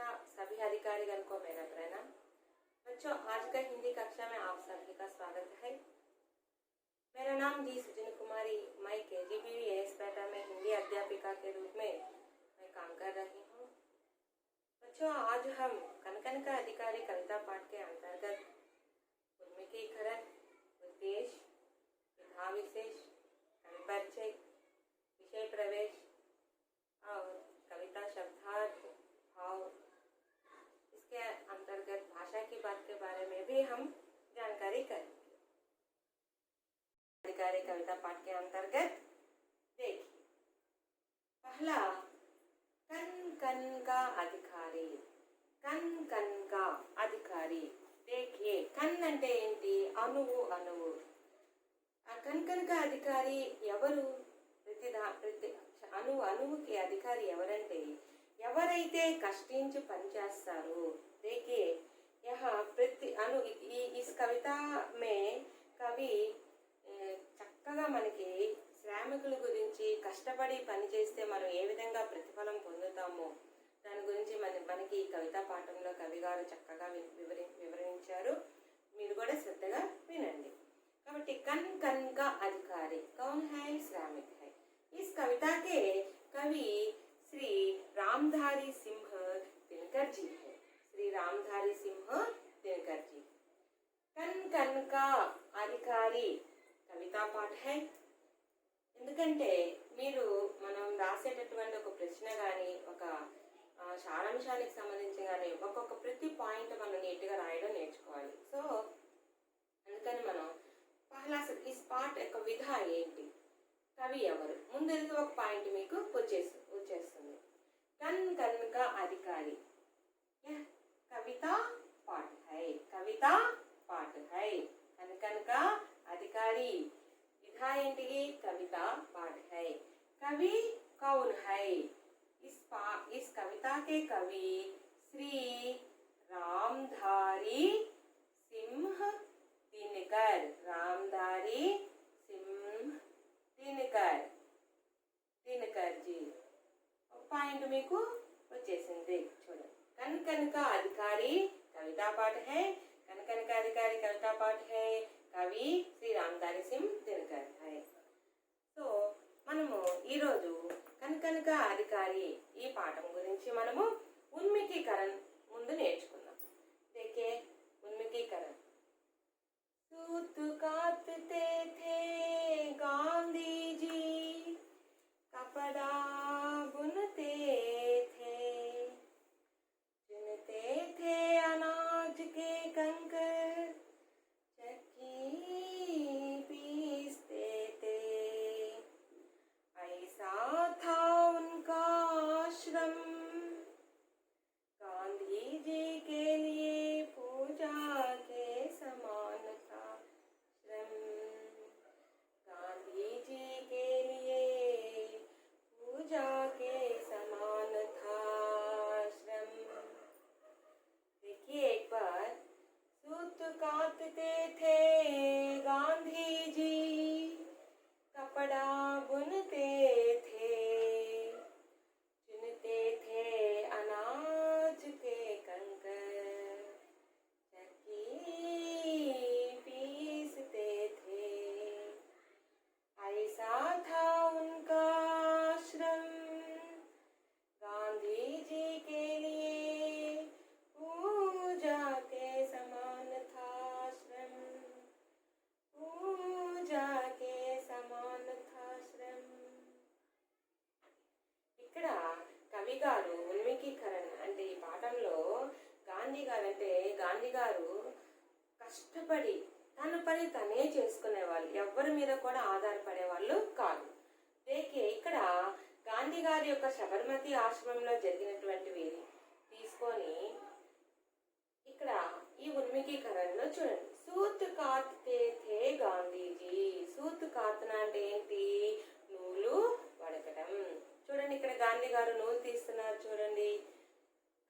कक्षा सभी अधिकारीगण को मेरा प्रणाम। बच्चों, आज का हिंदी कक्षा में आप सभी का स्वागत है। मेरा नाम जी सुजन कुमारी, मैं KGBVAS पेटा में हिंदी अध्यापिका के रूप में मैं काम कर रही हूँ। बच्चों, आज हम कनकन का अधिकारी कविता पाठ के अंतर्गत उन्मुखीकरण, उद्देश्य, विधा विशेष, कवि परिचय, विषय प्रवेश और कविता शब्दार्थ, भाव, इसके अंतर्गत भाषा की बात के बारे में भी हम जानकारी करेंगे। अधिकारी कविता पाठ के अंतर्गत देखिए, पहला कन कन का अधिकारी। कन कन का अधिकारी देखिए, कन అంటే ఏంటి? అణువు అణువు. ఆ కన్ का अधिकारी ఎవరు? అణువుకి అధికారి ఎవరంటే ఎవరైతే కష్టించి పనిచేస్తారో. देखिए यहाँ प्रति अणु इस कविता में कवि చక్కగా మనకి శ్రామికుల గురించి కష్టపడి పనిచేస్తే మనం ఏ విధంగా ప్రతిఫలం పొందుతామో దాని గురించి మనకి ఈ కవితా పాఠంలో కవి గారు చక్కగా వివరించారు. మీరు కూడా శ్రద్ధగా వినండి. కాబట్టి कन कन का अधिकारी कौन है? श्रमिक है. इस कविता के कवि श्री रामधारी सिंह दिनकर जी है. श्री रामधारी सिंह दिनकर जी. कन कन का अधिकारी కవితా పాఠ है. ఎందుకంటే మీరు మనం రాసేటటువంటి ఒక ప్రశ్న కానీ ఒక సారాంశానికి సంబంధించి కానీ ఒక్కొక్క ప్రతి పాయింట్ మనం నీట్గా రాయడం నేర్చుకోవాలి. సో అందుకని మనం పహలా ఇస్ పాఠ యొక్క విధ ఏంటి, కవి ఎవరు, ముందు ఒక పాయింట్ మీకు వచ్చేస్తుంది. కన్ కన్ కా అధికారి కవితా పాఠ है. కవితా పాఠ है. కన్ కన్ కా अधिकारी विधा ఏంటి? कविता पाठ है. कवि कौन है? इस कविता के कवि श्री रामधारी सिंह दिनकर. रामधारी सिंह दिनकर जी. పాయింట్ మీకు వచ్చేసింది చూడండి. कन कन का अधिकारी कविता पाठ है. कन कन का अधिकारी कविता पाठ है. కవి శ్రీ రామధారి సింహ్ దినకర్ है. సో మనము ఈరోజు కనక అధికారి ఈ పాఠం గురించి మనము ఉన్ముఖీకరణ ముందు నేర్చుకుందాం. देखे उन्मुखीकरण. सूत काटते थे गांधी जी, कपड़ा बुनते थे, चुनते थे अनाज के कंकर, चक्की पीसते थे. ऐसा था उनका आश्रम, गांधी जी के लिए पूजा के समान था श्रम. गांधी जी के लिए पूजा के समान था श्रम. देखिए एक बार. सूत काटते थे गांधी जी, कपड़ा बुनते थे, चुनते थे अनाज के कंकर, चक्की पीसते थे. ऐसा था उनका आश्रम, गांधी जी के लिए पूजा के समान था श्रम. पूजा के समान था श्रम. ఇక్కడ కవి గారు ఉన్ముఖీకరణ అంటే ఈ పాఠంలో గాంధీ గారు కష్టపడి తన పని తనే చేసుకునేవాళ్ళు, ఎవరి మీద కూడా ఆధారపడే వాళ్ళు కాదు. దేకే ఇక్కడ గాంధీ గారి యొక్క శబర్మతి ఆశ్రమంలో జరిగినటువంటివి తీసుకొని ఇక్కడ ఈ ఉన్ముఖీకరణలో చూడండి. సూత్ కాత్తే థే గాంధీజీ. సూత్ కాత్న అంటే ఏంటి? నూలు వడకటం. చూడండి, ఇక్కడ గాంధీ గారు నూలు తీస్తున్నారు చూడండి.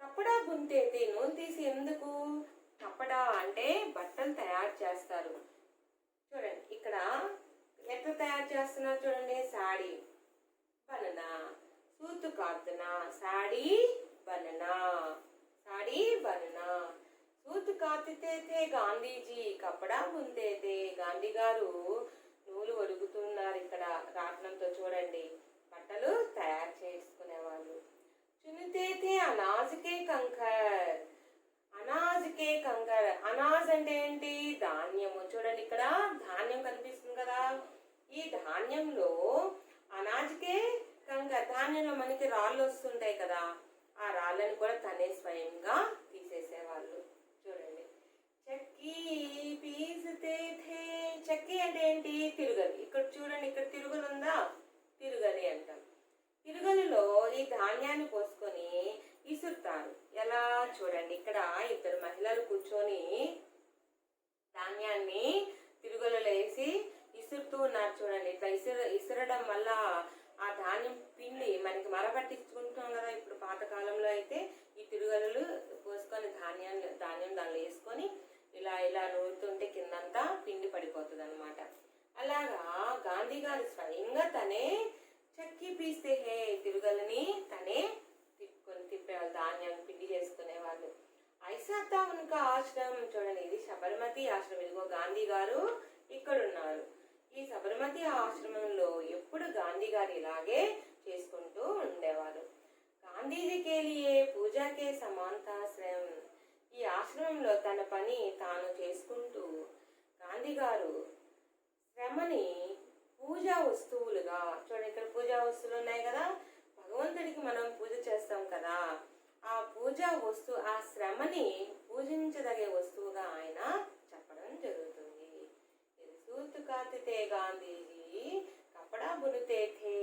కపడా బున్తే థే. నూలు తీసి ఎందుకు? కపడా అంటే బట్టలు తయారు చేస్తారు. చూడండి ఇక్కడ ఎట్లా తయారు చేస్తున్నారు చూడండి. Saree banana, సూత్ కాత్నా, saree banana. साड़ी बनना। सूत कातते थे గాంధీజీ కపడా బుంతే थे గాంధీ గారు నూలు ఒడుగుతున్నారు ఇక్కడ రాట్నంతో చూడండి బట్టలు తయారు చేసుకునేవాళ్ళు. చునితే थे అనాజ్ కే కంకర్ అనాజ్ కే కంకర్ అనాజ్ అంటే ఏంటి ధాన్యము చూడండి ఇక్కడ ధాన్యం కనిపిస్తుంది కదా ఈ ధాన్యంలో అనాజ్కే కంకర్ ధాన్యంలో మనకి రాళ్ళు వస్తుంటాయి కదా ఆ రాళ్ళని కూడా తనే స్వయంగా తీసేసేవాళ్ళు. చూడండి చక్కీ పీసుతే థే చక్కీ అంటే ఏంటి తిరుగలి ఇక్కడ చూడండి ఇక్కడ తిరుగులు ఉందా తిరుగలి అంటాం. తిరుగలిలో ఈ ధాన్యాన్ని పోసుకొని ఇసురుతారు ఎలా చూడండి ఇక్కడ ఇద్దరు మహిళలు కూర్చొని ధాన్యాన్ని తిరుగులలో వేసి ఇసురుతూ ఉన్నారు చూడండి ఇట్లా ఇసరడం వల్ల ఆ ధాన్యం పిండి మనకి మరపట్టించుకుంటాం కదా ఇప్పుడు పాతకాలంలో అయితే ఈ తిరుగలు పోసుకొని ధాన్యం దానిలో వేసుకొని ఇలా ఇలా నూరుతుంటే కిందంతా పిండి పడిపోతుంది అనమాట. అలాగా గాంధీ గారు స్వయంగా తనే చక్కి పీస్తే హే తిరుగలని తనే తిప్పేవాళ్ళు ధాన్యాన్ని పిండి చేసుకునేవాళ్ళు. ఐసాతా ఉనక ఆశ్రమం చూడండి ఇది సబర్మతి ఆశ్రమం ఇదిగో గాంధీ గారు ఇక్కడ ఉన్నారు. ఈ సబర్మతి ఆశ్రమంలో ఎప్పుడు గాంధీ గారు ఇలాగే చేసుకుంటూ ఉండేవారు. గాంధీజీ కేలియే పూజాకే సమాంతాశ్రయం ఈ ఆశ్రమంలో తన పని తాను చేసుకుంటూ గాంధీ గారు శ్రమని పూజా వస్తువులుగా చూడండి ఇక్కడ పూజా వస్తువులు ఉన్నాయి కదా భగవంతుడికి మనం పూజ చేస్తాం కదా ఆ పూజా వస్తువు ఆ శ్రమని పూజించదగే వస్తువుగా ఆయన చెప్పడం జరుగుతుంది. सूत काते थे गांधीजी कपड़ा बुनते थे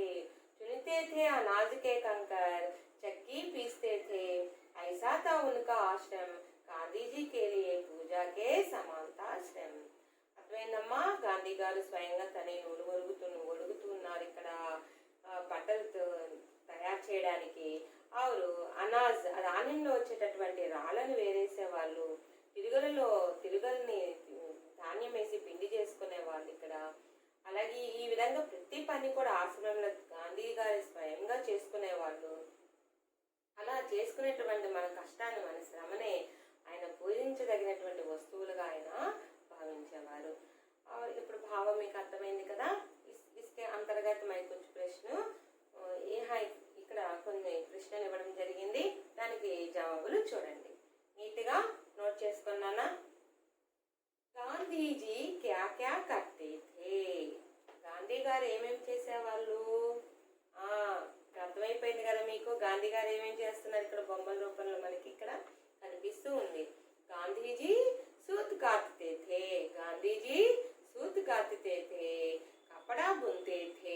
चुनते थे अनाज के कंकर चक्की पीसते थे ऐसा था उनका आश्रम गांधीजी के लिए पूजा के समानता आश्रम. అర్థమైందమ్మా గాంధీ గారు స్వయంగా తనే నూలు ఒడుగుతున్నారు ఇక్కడ బట్టలు తయారు చేయడానికి. ఆరు అనాజ్ ధాన్యంలో వచ్చేటటువంటి రాళ్ళను వేరేసేవాళ్ళు తిరుగల్ని ధాన్యం వేసి పిండి చేసుకునే వాళ్ళు ఇక్కడ. అలాగే ఈ విధంగా ప్రతి పని కూడా ఆశ్రమంలో గాంధీ గారి స్వయంగా చేసుకునేవాళ్ళు. అలా చేసుకునేటువంటి మన కష్టాన్ని మన శ్రమనే ఆయన పూజించదగినటువంటి వస్తువులుగా ఆయన భావించేవారు. ఇప్పుడు భావం మీకు అర్థమైంది కదా. ఇస్తే అంతర్గతమై కొంచెం ప్రశ్న ఇక్కడ కొన్ని ప్రశ్నలు ఇవ్వడం జరిగింది దానికి జవాబులు చూడండి నీట్గా నోట్ చేసుకున్నానా. గాంధీజీ క్యా క్యా కర్తే థే గాంధీ గారు ఏమేమి చేసేవాళ్ళు అర్థమైపోయింది కదా మీకు. గాంధీ గారు ఏమేమి చేస్తున్నారు ఇక్కడ బొమ్మల రూపంలో మనకి ఇక్కడ కనిపిస్తూ ఉంది. గాంధీజీ सूत काटते थे गांधीजी सूत काटते थे कपड़ा बुनते थे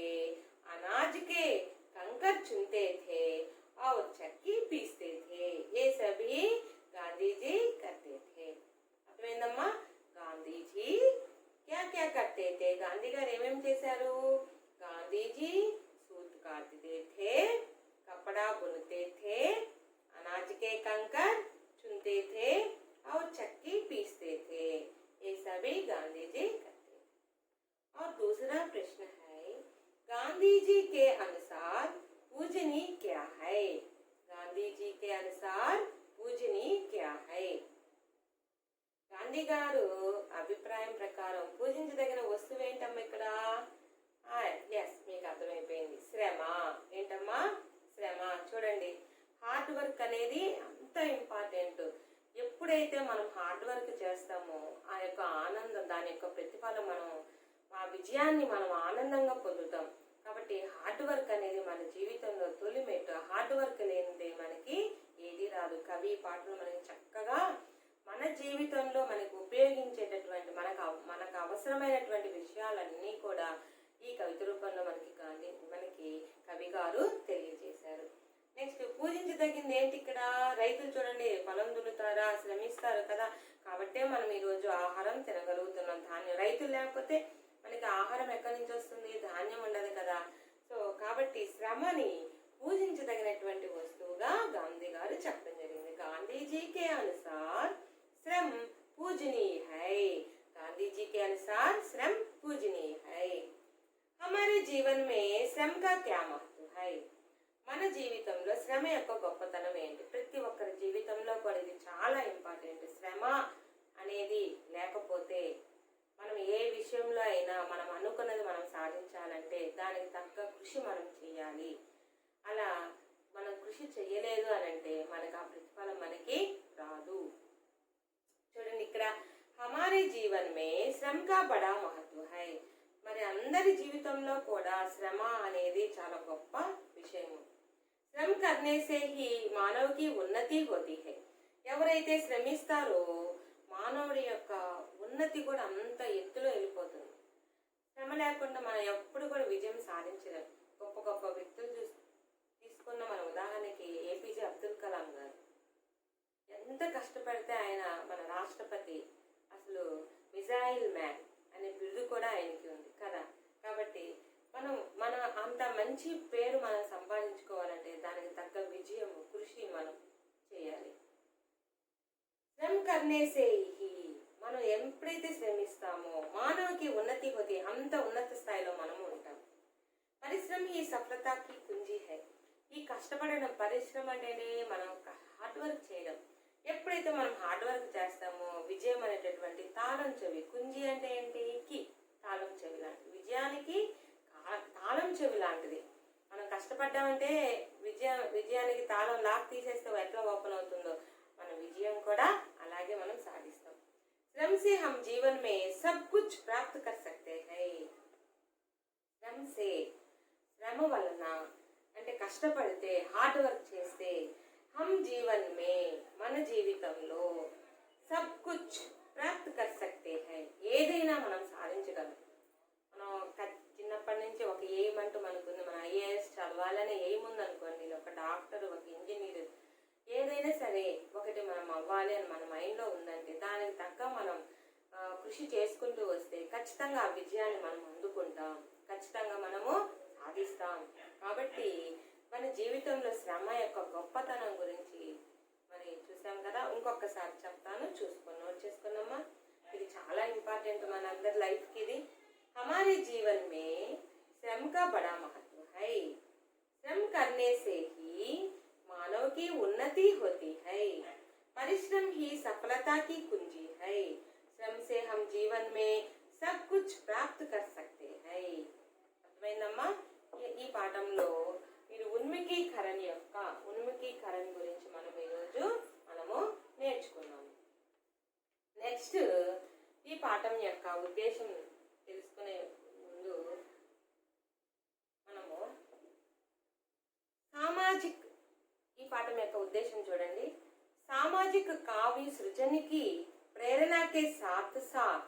अनाज के कंकर चुनते थे और चक्की पीसते थे ये सभी गांधीजी करते थे. అర్థమైందమ్మా గాంధీజీ क्या क्या करते थे गांधी గారు ఏమేం చేశారు. गांधीजी सूत काटते थे कपड़ा बुनते थे अनाज के कंकर चुनते थे और चक्की पीसते थे ये सभी गांधी जी करते थे. और दूसरा प्रश्न है गांधी जी के अनुसार पूजनीय क्या है. गांधी जी के अनुसार पूजनीय क्या है. గాంధీ గారు అభిప్రాయం ప్రకారం పూజించదగిన వస్తువు ఏంటమ్మా ఇక్కడ. ఎస్ మీకు అర్థమైపోయింది శ్రమ. ఏంటమ్మా శ్రమ. చూడండి హార్డ్ వర్క్ అనేది అంత ఇంపార్టెంట్. ఎప్పుడైతే మనం హార్డ్ వర్క్ చేస్తామో ఆ యొక్క ఆనందం దాని యొక్క ప్రతిఫలం మనం ఆ విజయాన్ని మనం ఆనందంగా పొందుతాం. కాబట్టి హార్డ్ వర్క్ అనేది మన జీవితంలో తొలిమెట్టు. హార్డ్ వర్క్ లేనిదే మనకి ఏది రాదు. కవి పాటలు మనకి చక్కగా మన జీవితంలో మనకు ఉపయోగించేటటువంటి మనకు అవసరమైనటువంటి విషయాలన్నీ కూడా ఈ కవిత రూపంలో మనకి కవి గారు తెలియజేశారు. నెక్స్ట్ పూజించదగింది ఏంటి ఇక్కడ. రైతులు చూడండి పొలం దున్నుతారా శ్రమిస్తారు కదా కాబట్టే మనం ఈరోజు ఆహారం తినగలుగుతున్నాం. ధాన్యం రైతులు లేకపోతే మనకి ఆహారం ఎక్కడి నుంచి వస్తుంది. ధాన్యం ఉండదు కదా. సో కాబట్టి శ్రమని పూజించదగినటువంటి వస్తువుగా గాంధీ గారు చెప్పడం జరిగింది. గాంధీజీకే అనుసార్ श्रम पूजनीय है. गांधी जी के अनुसार श्रम पूजनीय है. हमारे जीवन में श्रम का क्या महत्व है. మన జీవితంలో శ్రమ యొక్క గొప్పతనం ఏంటి? ప్రతి ఒక్కరి జీవితంలో కూడా ఇది చాలా ఇంపార్టెంట్. శ్రమ అనేది లేకపోతే మనం ఏ విషయంలో అయినా మనం అనుకున్నది మనం సాధించాలంటే దానికి తగ్గ కృషి మనం చేయాలి. అలా మనం కృషి చేయలేదు అని అంటే మనకు ఆ ప్రతిఫలం మనకి రాదు. చూడండి ఇక్కడ హమారే జీవన్ మే శ్రమ కా బడా మహత్వ హై. మరి అందరి జీవితంలో కూడా శ్రమ అనేది చాలా గొప్ప విషయము. శ్రమ కర్నే say he మానవుకి Unnati Holi high. ఎవరైతే శ్రమిస్తారో మానవుడి యొక్క ఉన్నతి కూడా అంత ఎత్తులో వెళ్ళిపోతుంది. శ్రమ లేకుండా మనం ఎప్పుడు కూడా విజయం సాధించలేం. గొప్ప గొప్ప వ్యక్తులు తీసుకున్న మన ఉదాహరణకి ఏపీజే అబ్దుల్ కలాం గారు ఎంత కష్టపడితే ఆయన మన రాష్ట్రపతి, అసలు మిజైల్ మ్యాన్ అనే బిరుదు కూడా ఆయనకి ఉంది కదా. కాబట్టి మన అంత మంచి పేరు మనం సంపాదించుకోవాలంటే దానికి తగ్గ విజయము కృషి మనం చేయాలి. శ్రమ కర్నే సే హీ, మనం ఎప్పుడైతే శ్రమిస్తామో మానవుకి ఉన్నతి హోతి, అంత ఉన్నత స్థాయిలో మనము ఉంటాం. పరిశ్రమ ఈ సఫలతకి కుంజీ హై. ఈ కష్టపడడం, పరిశ్రమ అంటేనే మనం హార్డ్ వర్క్ చేయడం. ఎప్పుడైతే మనం హార్డ్ వర్క్ చేస్తామో విజయం అనేటటువంటి తాళం చెవి. కుంజి అంటే ఏంటి? కి, తాళం చెవి లాంటిది. విజయానికి తాళం చెవి లాంటిది. మనం కష్టపడ్డామంటే విజయానికి తాళం లాక్ తీసేస్తే ఎట్లా ఓపెన్ అవుతుందో మన విజయం కూడా అలాగే మనం సాధిస్తాం. శ్రమ సే హమ్ జీవన్ మే సబ్ కుచ్ ప్రాప్త్ కర్ సక్తే హై. శ్రమ సే, శ్రమ వలన అంటే కష్టపడితే, హార్డ్ వర్క్ చేస్తే, హమ్ జీవన్ మే మన జీవితంలో సబ్ కుచ్ ప్రాప్త్ కర్ సక్తే హై, ఏదైనా మనం సాధించగలం. మనం చిన్నప్పటి నుంచి ఒక ఎయిమ్ అంటూ మనకుంది. మన ఐఏఎస్ చదవాలనే ఎయిమ్ ఉందనుకోండి, ఒక డాక్టర్, ఒక ఇంజనీర్, ఏదైనా సరే ఒకటి మనం అవ్వాలి అని మన మైండ్లో ఉందంటే దానికి తగ్గ మనం కృషి చేసుకుంటూ వస్తే ఖచ్చితంగా ఆ విజయాన్ని మనం అందుకుంటాం, ఖచ్చితంగా మనము సాధిస్తాం. కాబట్టి మన జీవితంలో శ్రమ యొక్క గొప్పతనం గురించి మరి చూసాం కదా. ఇంకొకసారి చెప్తాను, చూసుకొని నోట్ చేసుకున్నామా. ఇది చాలా ఇంపార్టెంట్ మన అందరి లైఫ్కి. ఇది हमारे जीवन में श्रम का बड़ा महत्व है. श्रम करने से ही मानव की उन्नति होती है. परिश्रम ही सफलता की कुंजी है. श्रम से हम जीवन में सब कुछ प्राप्त कर सकते हैं. అర్థమైందమ్మా? ఈ పాఠంలో మీరు ఉన్ముఖీకరణ గురించి మనం ఈరోజు నేర్చుకున్నాము. నెక్స్ట్ ఈ పాఠం యొక్క ఉద్దేశం తెలుసుకునే ముందు మనము ఈ పాఠం యొక్క ఉద్దేశం చూడండి. सामाजिक काव्य सृजन की प्रेरणा के साथ साथ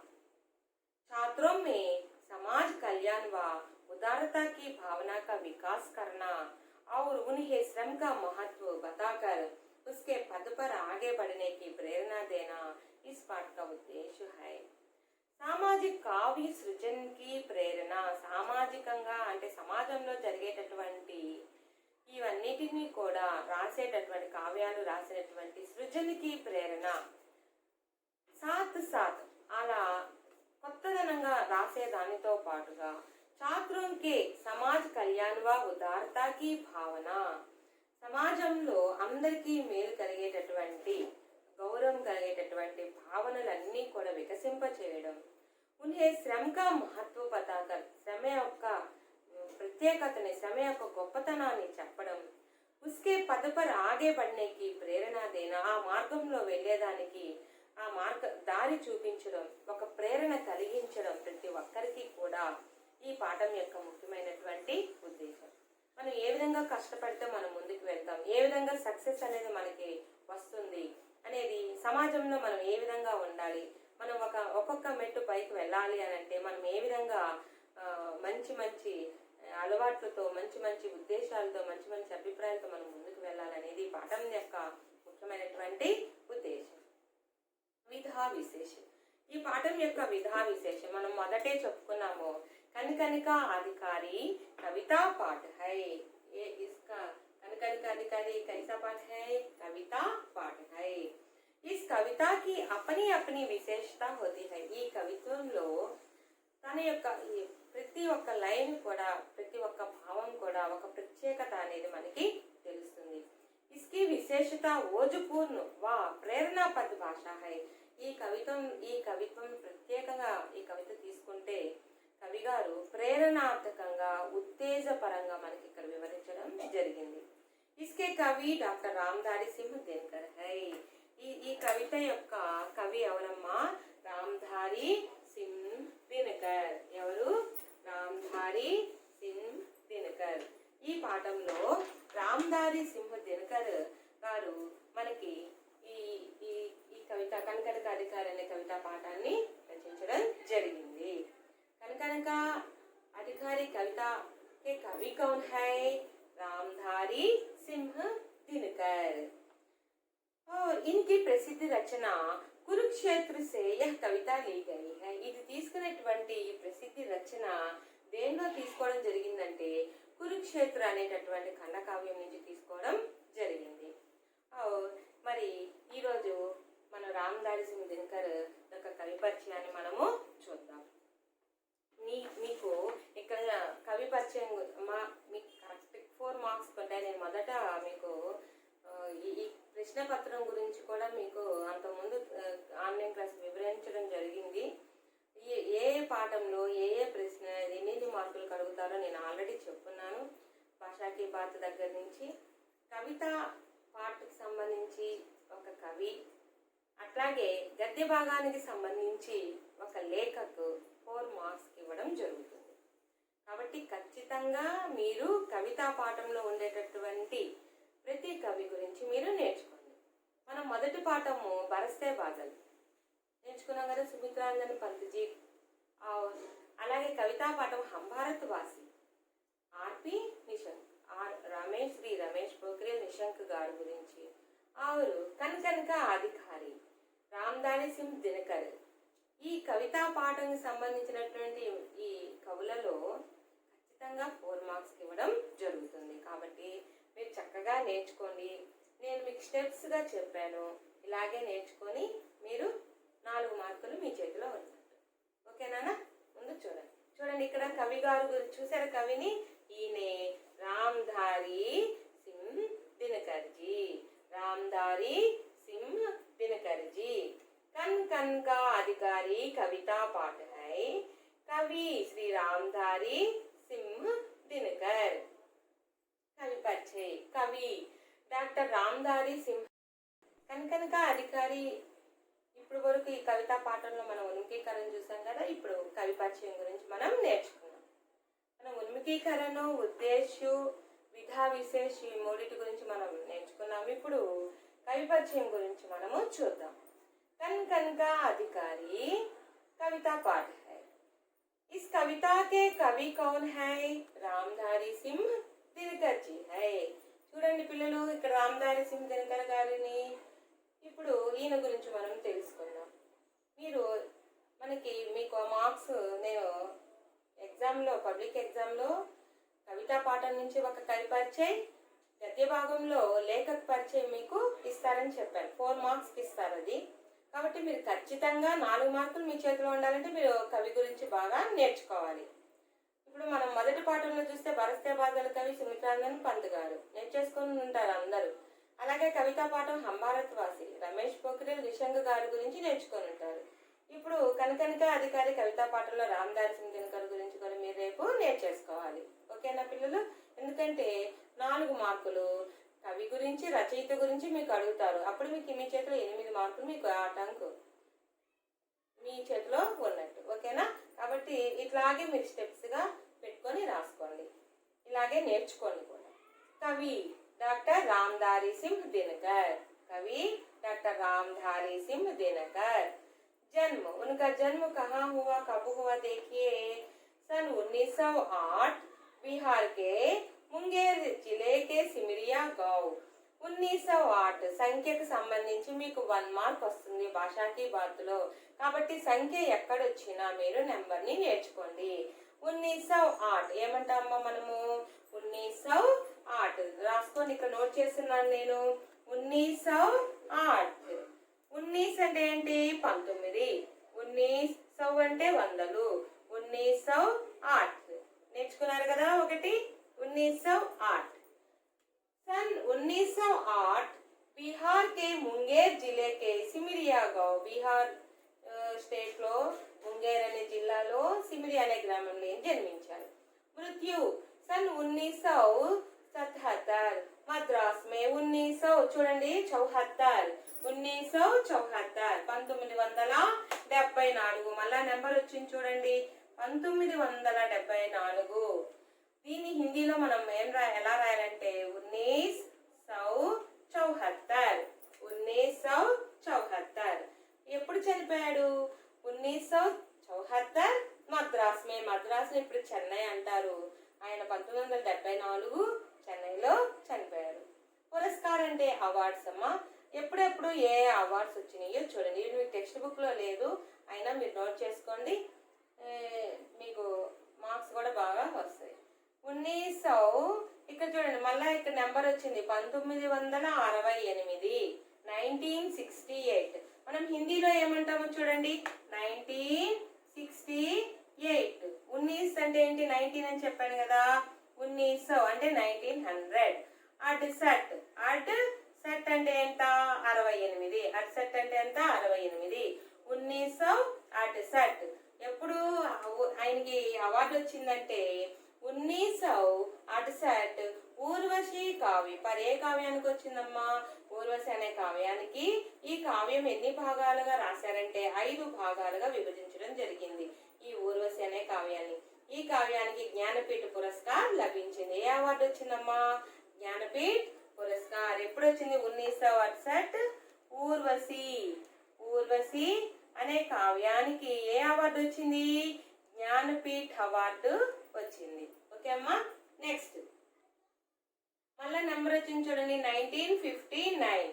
छात्रों में समाज कल्याण व उदारता की भावना का विकास करना और उन्हें श्रम का महत्व बताकर उसके पद पर आगे बढ़ने की प्रेरणा देना इस पाठ का उद्देश्य है. సామాజిక కావ్య సృజన్కి ప్రేరణ, సామాజికంగా అంటే సమాజంలో జరిగేటటువంటి ఇవన్నిటినీ కూడా రాసేటటువంటి కావ్యాలు రాసేటటువంటి సృజనకి ప్రేరణ, సాత్ సాత్ అలా కొత్తదనంగా రాసేదానితో పాటుగా ఛాత్రోంకే సమాజ్ కళ్యాణ్ వా ఉదారతాకి భావన, సమాజంలో అందరికీ మేలు కలిగేటటువంటి, గౌరవం కలిగేటటువంటి భావనలన్నీ కూడా వికసింప చేయడం. ఉన్హే శ్రమ కా మహత్వ పతాకర్, శ్రమ యొక్క ప్రత్యేకతని, శ్రమ యొక్క గొప్పతనాన్ని చెప్పడం. ఉస్కే పద పర్ ఆగే బడ్నేకి ప్రేరణ దేనా, ఆ మార్గంలో వెళ్ళేదానికి ఆ దారి చూపించడం, ఒక ప్రేరణ కలిగించడం ప్రతి ఒక్కరికి కూడా ఈ పాఠం యొక్క ముఖ్యమైనటువంటి ఉద్దేశం. మనం ఏ విధంగా కష్టపడితే మనం ముందుకు వెళ్తాం, ఏ విధంగా సక్సెస్ అనేది మనకి వస్తుంది అనేది, సమాజంలో మనం ఏ విధంగా ఉండాలి, మనం ఒక్కొక్క మెట్టు పైకి వెళ్ళాలి అని అంటే మనం ఏ విధంగా మంచి మంచి అలవాట్లతో, మంచి మంచి ఉద్దేశాలతో, మంచి మంచి అభిప్రాయాలతో మనం ముందుకు వెళ్ళాలనేది ఈ పాఠం యొక్క ముఖ్యమైనటువంటి ఉద్దేశం. విధా విశేషం, ఈ పాఠం యొక్క విధా విశేషం మనం మొదటే చెప్పుకున్నాము. కనికనికా అధికారి కవితా పాఠ హై. इसका कनिका अधिकारी कैसा पाठ है? कविता पाठ है. इस कविता की अपनी अपनी विशेषता होती है. ఈ కవిత్వంలో తన యొక్క ప్రతి ఒక్క లైన్ కూడా, ప్రతి ఒక్క భావం కూడా ఒక ప్రత్యేకత అనేది మనకి తెలుస్తుంది. इसकी विशेषता ఓజుపూర్ణ వా ప్రేరణ పరిభాష హై. ఈ కవిత్వం ప్రత్యేకంగా ఈ కవిత తీసుకుంటే కవి గారు ప్రేరణార్థకంగా ఉత్తేజపరంగా మనకి ఇక్కడ వివరించడం జరిగింది. इसके కవి డాక్టర్ రామధారి సింహ్ దినకర్ హై. ఈ కవిత యొక్క కవి ఎవరమ్మా? రామధారి సింహ్ దినకర్. ఎవరు? రామధారి సింహ్ దినకర్. ఈ పాఠంలో రామధారి సింహ దినకర్ గారు మనకి ఈ ఈ ఈ కవిత కనకనక అధికారి అనే కవితా పాఠాన్ని రచించడం జరిగింది. కనకనక अधिकारी कविता के कवि कौन है? रामधारी सिंह दिनकर. और इनकी प्रसिद्ध रचना कुरुक्षेत्र से यह कविता ली गई है. ఇది తీసుకున్నటువంటి ప్రసిద్ధి రచన దేనిలో తీసుకోవడం జరిగిందంటే కురుక్షేత్ర అనేటటువంటి ఖండకావ్యం నుంచి తీసుకోవడం జరిగింది. మరి ఈరోజు మన రామధారి సింహ్ దినకర్ యొక్క కవి పరిచయాన్ని మనము చూద్దాం. మీకు ఇక్కడ కవి పరిచయం మీకు కరెక్ట్ 4 మార్క్స్ పడ్డాయి. నేను మొదట మీకు ఈ ప్రశ్న పత్రం గురించి కూడా మీకు అంతకుముందు ఆన్లైన్ క్లాస్ వివరించడం జరిగింది. ఏ పాఠంలో ఏ ప్రశ్న ఎన్ని మార్కులు అడుగుతారో నేను ఆల్రెడీ చెప్పున్నాను. భాషాకి బాత్ దగ్గర నుంచి కవిత పాఠకు సంబంధించి ఒక కవి, అట్లాగే గద్య భాగానికి సంబంధించి ఒక లేఖకు 4 మార్క్స్ ఇవ్వడం జరుగుతుంది. కాబట్టి ఖచ్చితంగా మీరు కవితా పాఠంలో ఉండేటటువంటి ప్రతి కవి గురించి మీరు నేర్చుకోండి. మనం మొదటి పాఠము బరస్తే బాధలు నేర్చుకున్నాం కదా, సుమిత్రాంజన్ పంత్జీ. అలాగే కవితా పాఠం హమ్ భారత్ వాసి ఆర్పి నిశంక్, శ్రీ రమేష్ పోఖ్రియాల్ నిశంక్ గారి గురించి. ఆరు కనకనక అధికారి రామధారి సింహ్ దినకర్. ఈ కవితా పాఠంకి సంబంధించినటువంటి ఈ కవులలో ఖచ్చితంగా 4 మార్క్స్ ఇవ్వడం జరుగుతుంది. కాబట్టి మీరు చక్కగా నేర్చుకోండి. నేను మీకు స్టెప్స్గా చెప్పాను, ఇలాగే నేర్చుకొని మీరు 4 మార్కులు మీ చేతిలో ఉంటారు. ఓకేనా? ముందు చూడండి ఇక్కడ కవి గారు గురించి చూసారు. కవిని ఈయనే రామధారి సింహ్ దినకర్ జీ. రామధారి సింహ్ దినకర్ జీ कन कन का अधिकारी कविता पाठ है. कवि श्री रामधारी सिंह दिनकर. कवि परिचय. कवि డాక్టర్ రామధారి సింహ్. కనకనక అధికారి. ఇప్పుడు వరకు ఈ కవితా పాఠంలో మనం ఉన్ముఖీకరణ చూసాం కదా. ఇప్పుడు కవి పరిచయం గురించి మనం నేర్చుకున్నాం. మనం ఉన్ముఖీకరణ, ఉద్దేశ్య, విధా విశేష ఈ మూడింటి గురించి మనం నేర్చుకున్నాం. ఇప్పుడు కవి పరిచయం గురించి మనము చూద్దాం. कन का अधिकारी कविता पाठ है. इस कविता के कवि कौन है? रामधारी सिंह दिनकर जी है. చూడండి పిల్లలు, ఇక్కడ రామధారి సింహ్ దినకర్ గారిని ఇప్పుడు ఈయన గురించి మనం తెలుసుకుందాం. మీకు మార్క్స్ నేను ఎగ్జామ్లో, పబ్లిక్ ఎగ్జామ్లో కవితా పాఠం నుంచి ఒక కవి పరిచయం, గద్య భాగంలో లేఖక పరిచయం మీకు ఇస్తారని చెప్పాను. 4 మార్క్స్కి ఇస్తారు అది. కాబట్టి మీరు ఖచ్చితంగా 4 మార్కులు మీ చేతిలో ఉండాలంటే మీరు కవి గురించి బాగా నేర్చుకోవాలి. ఇప్పుడు మనం మొదటి పాఠంలో చూస్తే బరస్తే బాధల కవి సుమిత్రాంజన్ పంత్ గారు నేర్చేసుకొని ఉంటారు అందరూ. అలాగే కవితా పాఠం హమ్ భారత్ వాసి రమేష్ పోఖ్రియాల్ నిశంక్ గారి గురించి నేర్చుకొని ఉంటారు. ఇప్పుడు కనకనక అధికారి కవితా పాఠంలో రామధారి సింహ్ దినకర్ గురించి కూడా మీరు రేపు నేర్చేసుకోవాలి. ఓకేనా పిల్లలు? ఎందుకంటే 4 మార్కులు కవి గురించి, రచయిత గురించి మీకు అడుగుతారు. అప్పుడు మీకు మీ చేతిలో 8 మార్కులు మీకు ఆటంకు మీ చేతిలో ఉన్నట్టు. ఓకేనా? కాబట్టి ఇట్లాగే మీరు స్టెప్స్గా పెట్టుకొని రాసుకోండి, ఇలాగే నేర్చుకోండి కూడా. కవి డాక్టర్ రామధారి సింహ్ దినకర్. कवि डॉक्टर रामधारी सिंह दिनकर। जन्म, उनका जन्म कहाँ हुआ, कब हुआ? देखिए सन 1908 बिहार के मुंगेर जिले के सिमरिया गांव। 1908 సంఖ్యకు సంబంధించి మీకు 1 మార్క్ వస్తుంది భాషాకి బాత్లో. కాబట్టి సంఖ్య ఎక్కడొచ్చినా మీరు నెంబర్ని నేర్చుకోండి. 1908 ఏమంటామా మనము? 1908 రాసుకొని ఇక్కడ నోట్ చేస్తున్నాను నేను. 1908. 19 అంటే ఏంటి? 19. 1900 అంటే 100. 1908 నేర్చుకున్నారు కదా ఒకటి. 1908। सन 1908 बिहार के मुंगेर जिले के सिमरिया गांव, बिहार స్టేట్ లో ముంగేర్ అనే జిల్లాలో సిమిరి అనే గ్రామంలో జన్మించారు. మృత్యు सन 1977 మద్రాస్ మే 1900 చూడండి 74 1974 మళ్ళా నెంబర్ వచ్చింది చూడండి 1974. దీన్ని హిందీలో మనం ఎలా రాయాలంటే 1974. ఎప్పుడు చనిపోయాడు? 1974 మద్రాస్ మే, మద్రాస్ ఇప్పుడు చెన్నై అంటారు. ఆయన 1974 చెన్నైలో చనిపోయారు. పురస్కారం అంటే అవార్డ్స్ అమ్మా. ఎప్పుడెప్పుడు ఏ అవార్డ్స్ వచ్చినాయో చూడండి. ఇది మీకు టెక్స్ట్ బుక్ లో లేదు, అయినా మీరు నోట్ చేసుకోండి, మీకు మార్క్స్ కూడా బాగా వస్తాయి. 1900 ఇక్కడ చూడండి, మళ్ళా ఇక్కడ నెంబర్ వచ్చింది 1968, 1968. మనం హిందీలో ఏమంటామో చూడండి 1968. 19 అంటే ఏంటి? 19 అని చెప్పాను కదా. 1900 అంటే 1900. అడ్సెట్ అంటే ఎంత? 68. అడ్సెట్ అంటే ఎంత? 68. 1968. ఎప్పుడు ఆయనకి అవార్డు వచ్చిందంటే 1968 ఊర్వశి కావ్య పర్ ఏ కావ్యానికి వచ్చిందమ్మా? ఊర్వశి అనే కావ్యానికి. ఈ కావ్యం ఎన్ని భాగాలుగా రాశారంటే 5 భాగాలుగా విభజించడం జరిగింది ఈ ఊర్వశి అనే కావ్యాన్ని. ఈ కావ్యానికి జ్ఞానపీఠ పురస్కార్ లభించింది. ఏ అవార్డు వచ్చిందమ్మా? జ్ఞానపీఠ పురస్కార్. ఎప్పుడు వచ్చింది? 1968 ఊర్వశి అనే కావ్యానికి ఏ అవార్డు వచ్చింది? జ్ఞానపీఠ అవార్డు వచ్చింది. ఓకే అమ్మా. నెక్స్ట్ మళ్ళా నెంబర్ వచ్చింది చూడండి 1959.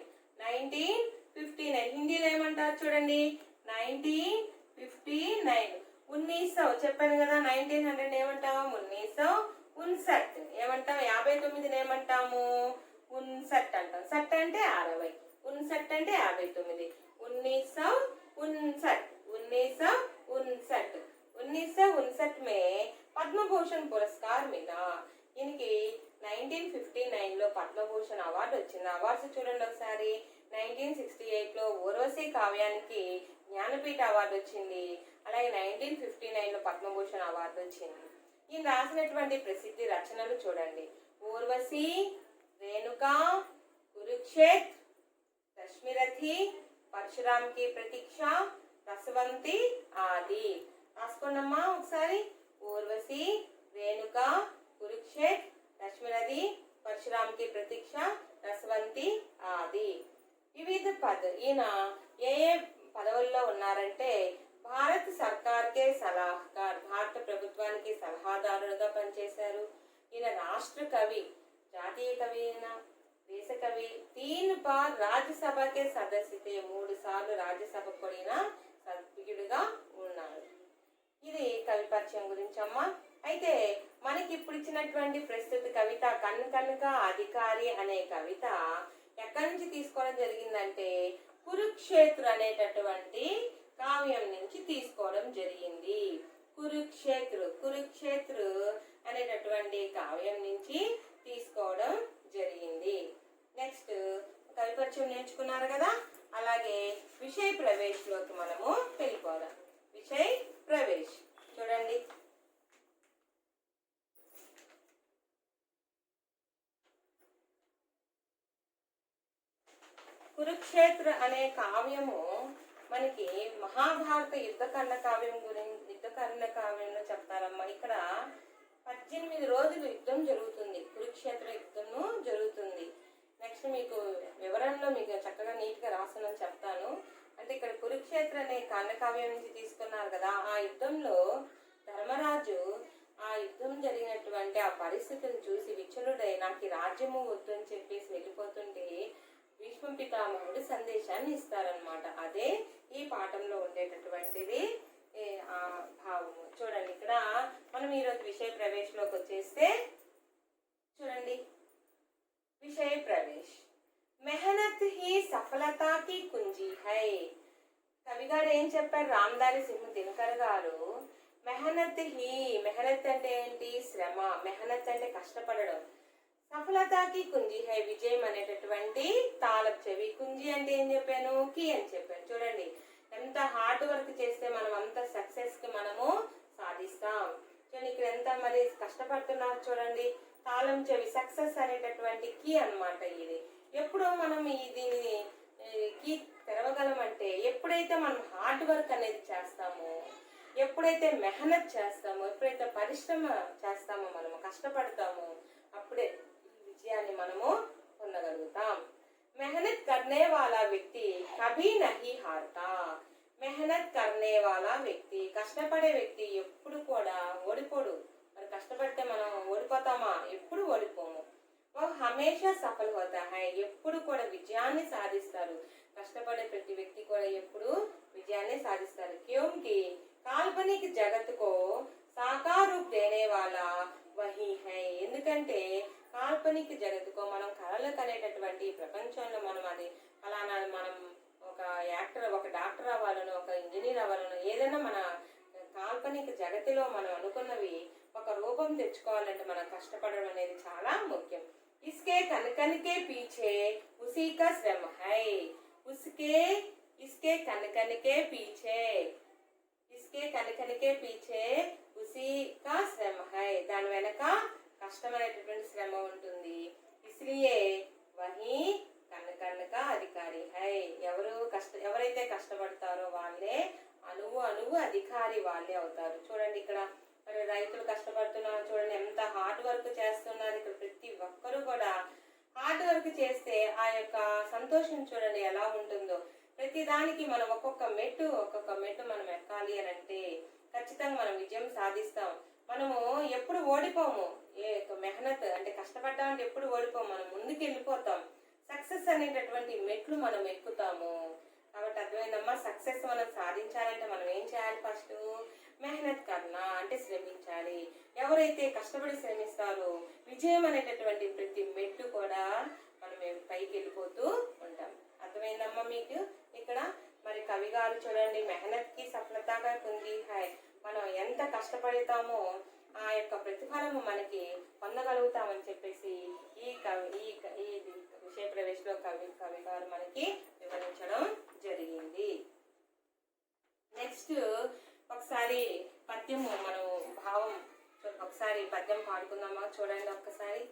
హిందీలో ఏమంటారు చూడండి 1959. 1900 చెప్పాను కదా. 1900 ఏమంటాము? 1959. ఏమంటాం? 59 ఏమంటాము? 59 అంటాం. సట్ అంటే 60. 59 అంటే 59. 1959 में పద్మభూషణ్ పురస్కార్ మిలా. ఈయనకి 1959 లో పద్మభూషణ్ అవార్డు వచ్చింది. అవార్డ్స్ చూడండి ఒకసారి. 1968 లో ఊర్వశి కావ్యానికి జ్ఞానపీఠ అవార్డు వచ్చింది. అలాగే 1959 లో పద్మభూషణ్ అవార్డు వచ్చింది. ఈయన రాసినటువంటి ప్రసిద్ధి రచనలు చూడండి. ఊర్వశి, రేణుక, కురుక్షేత్ర, రశ్మిరథి, పరశురామ్ కి ప్రతీక్ష, రసవంతి ఆది. రాసుకోండమ్మా ఒకసారి. ఊర్వశి, రేణుక, కురుక్షేత్ర, రశ్మిరథి, పరశురామ్ కి ప్రతీక్ష, రసవంతి ఆది. వివిధ ఈయన ఏ పదవుల్లో ఉన్నారంటే భారత సర్కార్కే సలహాదార్, భారత ప్రభుత్వానికి సలహాదారుడుగా పనిచేశారు. ఈయన రాష్ట్ర కవి, జాతీయ కవి, దేశ కవి. 3 बार రాజ్యసభకే సదస్యతే, 3 సార్లు రాజ్యసభ కూడిన సభ్యుడిగా ఉన్నారు. ఇది కవి పరిచయం గురించి అమ్మా. అయితే మనకి ఇప్పుడు ఇచ్చినటువంటి ప్రస్తుత కవిత కన్నుక అధికారి అనే కవిత ఎక్కడి నుంచి తీసుకోవడం జరిగిందంటే కురుక్షేత్ర అనేటటువంటి కావ్యం నుంచి తీసుకోవడం జరిగింది. కురుక్షేత్ర అనేటటువంటి కావ్యం నుంచి తీసుకోవడం జరిగింది. నెక్స్ట్ కవి పరిచయం నేర్చుకున్నారు కదా. అలాగే విషయ ప్రవేశ్లోకి మనము వెళ్ళిపోదాం. విషయ ప్రవేశ్ చూడండి. కురుక్షేత్ర అనే కావ్యము మనకి మహాభారత యుద్ధకర్ణ కావ్యంలో చెప్తారమ్మా. ఇక్కడ 18 రోజులు యుద్ధం జరుగుతుంది, కురుక్షేత్ర యుద్ధము జరుగుతుంది. నెక్స్ట్ మీకు వివరణలో మీకు చక్కగా నీట్గా రాసునని చెప్తాను. అంటే ఇక్కడ కురుక్షేత్ర అనే కావ్యం నుంచి తీసుకున్నారు కదా. ఆ యుద్ధంలో ధర్మరాజు ఆ యుద్ధం జరిగినటువంటి ఆ పరిస్థితిని చూసి విచలుడై నాకు ఈ రాజ్యము వద్దు అని చెప్పేసి వెళ్ళిపోతుంటే భీష్మ పితామహుడు సందేశాన్ని ఇస్తారనమాట. అదే ఈ పాఠంలో ఉండేటటువంటిది ఆ భావము. చూడండి ఇక్కడ మనం ఈరోజు విషయ ప్రవేశ్లోకి వచ్చేస్తే చూడండి. విషయ ప్రవేశ్ మెహనత్ హీ సఫలతాకి కుంజీ హై. కవిగారు ఏం చెప్పారు? రామధారి సింహ దినకర్ గారు మెహనత్ హీ, మెహనత్ అంటే ఏంటి? శ్రమ. మెహనత్ అంటే కష్టపడడం. సఫలతాకి కుంజి హై, విజయం అనేటటువంటి తాళపు చెవి. కుంజి అంటే ఏం చెప్పాను? కీ అని చెప్పాను. చూడండి, ఎంత హార్డ్ వర్క్ చేస్తే మనం అంత సక్సెస్ కి మనము సాధిస్తాం. చూడండి ఇక్కడ ఎంత మరి కష్టపడుతున్నారు చూడండి. తాళం చెవి, సక్సెస్ అనేటటువంటి కీ అన్నమాట ఇది. ఎప్పుడు మనం దీనిని కీ తెరవగలమంటే ఎప్పుడైతే మనం హార్డ్ వర్క్ అనేది చేస్తామో, ఎప్పుడైతే మెహనత్ చేస్తామో, ఎప్పుడైతే పరిశ్రమ చేస్తామో, మనము కష్టపడతామో, అప్పుడే ఈ విజయాన్ని మనము పొందగలుగుతాం. మెహనత్ కర్నే వాలా వ్యక్తి కభీ నహీ హారతా. మెహనత్ కర్నే వాలా వ్యక్తి, కష్టపడే వ్యక్తి ఎప్పుడు కూడా ఓడిపోడు. మరి కష్టపడితే మనం ఓడిపోతామా? ఎప్పుడు ఓడిపోము. ఓ హమేషా సఫల్ హోతా హై, ఎప్పుడు కూడా విజయాన్ని సాధిస్తారు. కష్టపడే ప్రతి వ్యక్తి కూడా ఎప్పుడు విజయాన్ని సాధిస్తారు. క్యోంకి కాల్పనిక జగత్తుకో సాకార రూప్ దేనే వాలా వహీ హై. ఎందుకంటే కాల్పనిక జగత్తుకో, మనం కళలకు అనేటటువంటి ప్రపంచంలో మనం అది ఫలానా మనం ఒక యాక్టర్, ఒక డాక్టర్ అవ్వాలను, ఒక ఇంజనీర్ అవ్వాలను, ఏదైనా మన కాల్పనిక జగతిలో మనం అనుకున్నవి ఒక రూపం తెచ్చుకోవాలంటే మనం కష్టపడడం అనేది చాలా ముఖ్యం. इसके कन कन के पीछे उसी का श्रम है. उसके इसके कन कन के पीछे, इसके कन कन के पीछे उसी का श्रम है. దాని వెనక కష్టమైనటువంటి శ్రమ ఉంటుంది. इसलिए वही కన్ కన్ का अधिकारी है. ఎవరైతే కష్టపడతారో వాళ్ళే అణువు అణువు అధికారి వాళ్ళే అవుతారు. చూడండి ఇక్కడ మరి రైతులు కష్టపడుతున్నారు చూడండి, ఎంత హార్డ్ వర్క్ చేస్తున్నారు. ఇక్కడ ప్రతి ఒక్కరూ కూడా హార్డ్ వర్క్ చేస్తే ఆ యొక్క సంతోషం చూడండి ఎలా ఉంటుందో. ప్రతి దానికి మనం ఒక్కొక్క మెట్టు మనం ఎక్కాలి అని అంటే ఖచ్చితంగా మనం విజయం సాధిస్తాం. మనము ఎప్పుడు ఓడిపోము. మెహనత్ అంటే కష్టపడ్డామంటే ఎప్పుడు ఓడిపోము, మనం ముందుకు వెళ్ళిపోతాం. సక్సెస్ అనేటటువంటి మెట్లు మనం ఎక్కుతాము. కాబట్టి అర్థమైందమ్మా, సక్సెస్ మనం సాధించాలంటే మనం ఏం చేయాలి? ఫస్ట్ మెహనత్ కర్నా అంటే శ్రమించాలి. ఎవరైతే కష్టపడి శ్రమిస్తారో విజయం అనేటటువంటి ప్రతి మెట్టు కూడా మనం పైకి వెళ్ళిపోతూ ఉంటాం. అర్థమైందమ్మా మీకు? ఇక్కడ మరి కవి గారు చూడండి, మెహనత్ కి సఫలతగా కుంజీ హై. మనం ఎంత కష్టపడతామో ఆ యొక్క ప్రతిఫలము మనకి పొందగలుగుతామని చెప్పేసి ఈ విషయ ప్రవేశంలో కవి గారు మనకి వివరించడం జరిగింది. నెక్స్ట్ ఒకసారి పద్యము మనం భావం ఒకసారి పద్యం పాడుకుందామా? చూడండి ఒక్కసారి.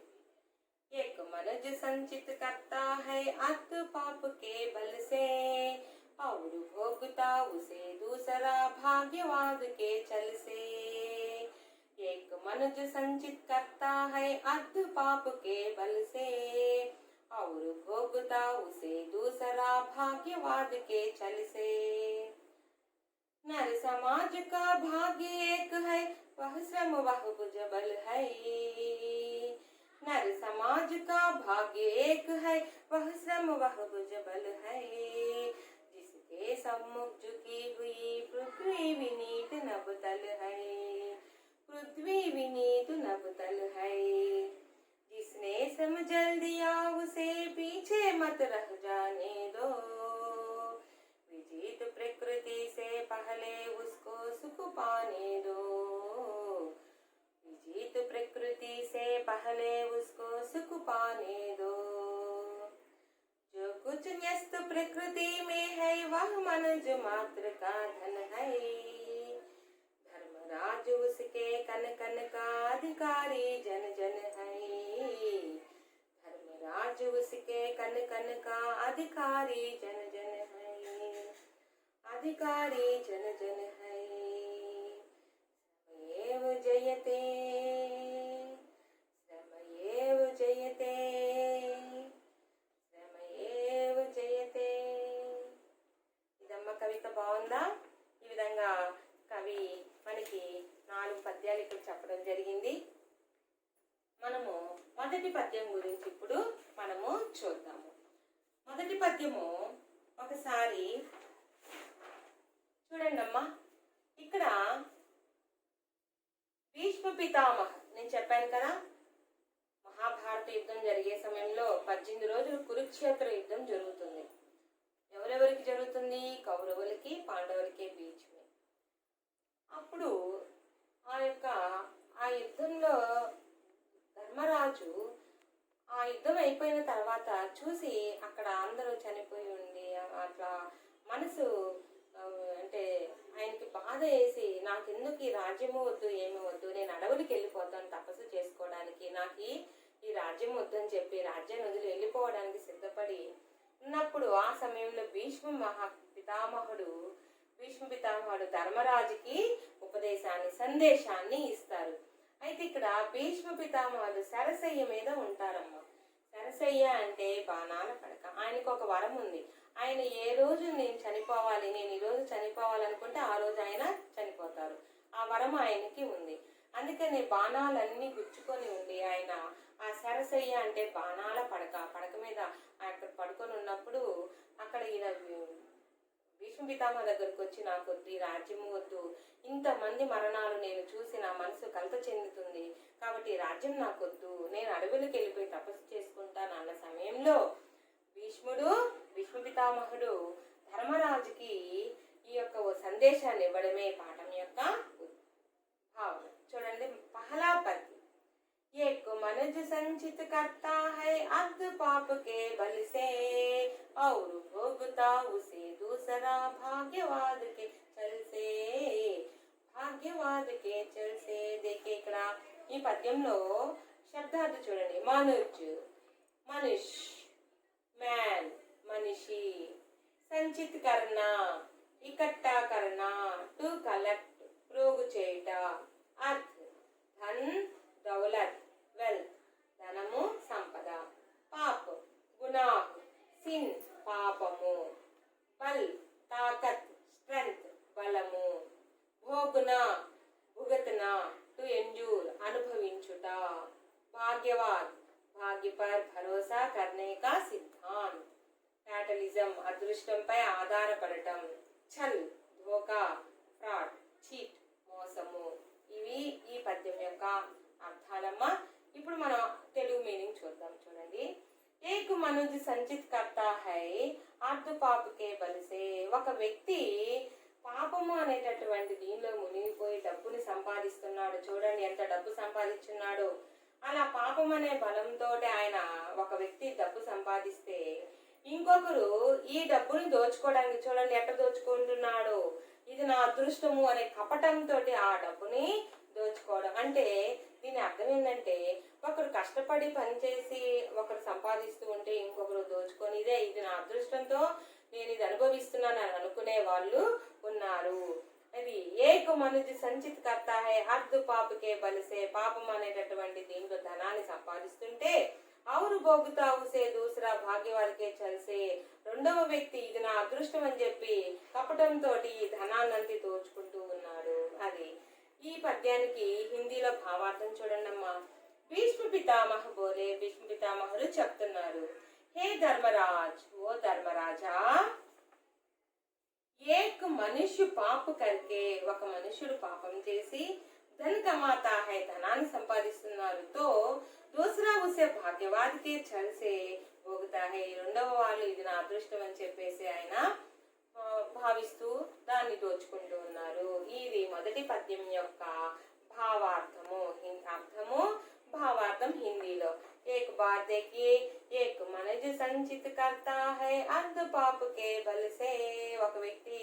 एक मनुज संचित करता है अत पाप के बल से, और भोगता उसे दूसरा भाग्यवाद के चल से. एक मनुज संचित करता है अत पाप के बल से, और भोगता उसे दूसरा भाग्यवाद के चल से. नर समाज का भाग्य एक है, वह श्रम वह भुजबल है. नर समाज का भाग्य एक है, वह श्रम वह भुजबल है. जिसके सम्मुख झुकी हुई पृथ्वी विनीत नभतल है. पृथ्वी विनीत नभतल है. जिसने श्रम जल दिया उसे पीछे मत रह जाने दो. विजित प्रकृति से पहले उसको सुख पाने दो. विजित प्रकृति से पहले उसको सुख पाने दो. जो कुछ न्यस्त प्रकृति में है वह मनुज मात्र का धन है. धर्मराज उसके कन कन का अधिकारी जन जन है. धर्मराज उसके कन कन का अधिकारी जन जन है. अधिकारी जन जन है. श्रमयेव जयते, श्रमयेव जयते, श्रमयेव जयते. ఇదమ్మ కవిత బాగుందా? ఈ విధంగా కవి మనకి 4 పద్యాలు ఇక్కడ చెప్పడం జరిగింది. మనము మొదటి పద్యం గురించి ఇప్పుడు మనము చూద్దాము. మొదటి పద్యము ఒకసారి చూడండి అమ్మా. ఇక్కడ భీష్మ పితామహ, నేను చెప్పాను కదా, మహాభారత యుద్ధం జరిగే సమయంలో 18 రోజులు కురుక్షేత్ర యుద్ధం జరుగుతుంది. ఎవరెవరికి జరుగుతుంది? కౌరవులకి పాండవులకి భీష్మే. అప్పుడు ఆ యొక్క ఆ యుద్ధంలో ధర్మరాజు ఆ యుద్ధం అయిపోయిన తర్వాత చూసి అక్కడ అందరూ చనిపోయి ఉండి అట్లా మనసు ఆ, అంటే ఆయనకి బాధ వేసి నాకెందుకు ఈ రాజ్యము వద్దు ఏమి వద్దు, నేను అడవులకి వెళ్ళిపోతాను తపస్సు చేసుకోవడానికి, నాకు ఈ రాజ్యం వద్దు అని చెప్పి రాజ్యాన్ని వదిలి వెళ్ళిపోవడానికి సిద్ధపడి ఉన్నప్పుడు ఆ సమయంలో భీష్మ పితామహుడు ధర్మరాజుకి ఉపదేశాన్ని సందేశాన్ని ఇస్తారు. అయితే ఇక్కడ భీష్మ పితామహుడు సరసయ్య మీద ఉంటారమ్మా. సరసయ్య అంటే బాణాల పడక. ఆయనకు ఒక వరం ఉంది. ఆయన ఏ రోజు నేను చనిపోవాలి, నేను ఈరోజు చనిపోవాలనుకుంటే ఆ రోజు ఆయన చనిపోతారు. ఆ వరం ఆయనకి ఉంది. అందుకని బాణాలన్నీ గుచ్చుకొని ఉండి ఆయన ఆ సరసయ్య అంటే బాణాల పడక, పడక మీద అక్కడ పడుకొని ఉన్నప్పుడు అక్కడ ఈయన భీష్మ పితామహ దగ్గరకు వచ్చి నాకు వద్దు ఈ రాజ్యము వద్దు, ఇంతమంది మరణాలు నేను చూసి నా మనసు కలత చెందుతుంది, కాబట్టి ఈ రాజ్యం నాకు వద్దు, నేను అడవులకు వెళ్ళిపోయి తపస్సు చేసుకుంటాను అన్న సమయంలో భీష్మ పితామహుడు ధర్మరాజుకి ఈ యొక్క సందేశాన్ని ఇవ్వడమే పాఠం యొక్క భావన. చూడండి, పహలా పద్యం. एक मनुज संचित करता है अध पाप के बल से, और भोगता उसे दूसरा भाग्यवाद के चल से. దేకే ఇక్కడ ఈ పద్యంలో శబ్దార్థం చూడండి. మనుష్ మ్యాన్ మనిషి, సంచిత్ కర్ణ ఇకట్టా కర్ణ టు కలెక్ట్ ప్రోగు చేయుట, అర్థ్ ధన్ దౌలత్ వెల్త్ ధనము సంపద, పాప్ గునాహ్ సిన్ పాపము, బల్ తాకత్ స్ట్రెంగ్త్ బలము, భోగున భుగతన టు ఎండ్యూర్ అనుభవించుట, భాగ్యవాద్ భాగ్య పర్ భరోసా కర్నే కా సిద్ధాంత్, ఫ్యాటలిజం అదృష్టంపై ఆధారపడటం, ఛల్ ధోకా ఫ్రాడ్ చీట్ మోసము. ఇవి ఈ పద్యం యొక్క అర్థాలమ్మా. ఇప్పుడు మనం తెలుగు మీనింగ్ చూద్దాం. చూడండి, ఏక్ మనుజ్ సంచిత్ కర్తా హై అర్ధ పాపకే బలిసే. ఒక వ్యక్తి పాపము అనేటటువంటి దీనిలో మునిగిపోయి డబ్బుని సంపాదిస్తున్నాడు. చూడండి ఎంత డబ్బు సంపాదించున్నాడు. అలా పాపం అనే బలంతో ఆయన ఒక వ్యక్తి డబ్బు సంపాదిస్తే ఇంకొకరు ఈ డబ్బుని దోచుకోవడానికి చూడండి ఎట్లా దోచుకుంటున్నాడు. ఇది నా అదృష్టము అనే కపటంతో ఆ డబ్బుని దోచుకోవడం. అంటే దీని అర్థం ఏంటంటే ఒకరు కష్టపడి పనిచేసి ఒకరు సంపాదిస్తూ ఉంటే ఇంకొకరు దోచుకొని ఇది నా అదృష్టంతో నేను ఇది అనుభవిస్తున్నాను అని అనుకునే వాళ్ళు ఉన్నారు. అది ఏక మనుజు సంచిత్ కర్తా హై అర్ధ పాపకే బలిసే. పాపం అనేటటువంటి దీంట్లో ధనాన్ని సంపాదిస్తుంటే అవురు భోగుతా ఉసే దూసరా భాగ్యవాదికే చల్సే. రెండవ వ్యక్తి ఇది నా అదృష్టం అని చెప్పి కపటంతో ఈ ధనాన్నంతి దోచుకుంటూ ఉన్నాడు. అది ఈ పద్యానికి హిందీలో భావార్థం చూడండమ్మా. భీష్మ పితామహ బోలే, భీష్మ పితామహులు చెప్తున్నారు, హే ధర్మరాజ్, ఓ ధర్మరాజా, ఏక్ మనుష్య పాప కర్కే, ఒక మనుష్యుడు పాపం చేసి ధన్ కమాతా హై, ధనాన్ని సంపాదిస్తున్నారు, తో దూసరా ఉసే భాగ్యవాదికే చల్సే భోగుతా హై, రెండవ వాళ్ళు ఇది నా అదృష్టం అని చెప్పేసి ఆయన భావిస్తూ దాన్ని దోచుకుంటూ ఉన్నారు. ఇది మొదటి పద్యం యొక్క భావార్థము. అర్థము భావార్థం హిందీలో. ఏక్ బార్ देखिए, एक मनुज संचित करता है अर्ध पाप के बल से. ఒక వ్యక్తి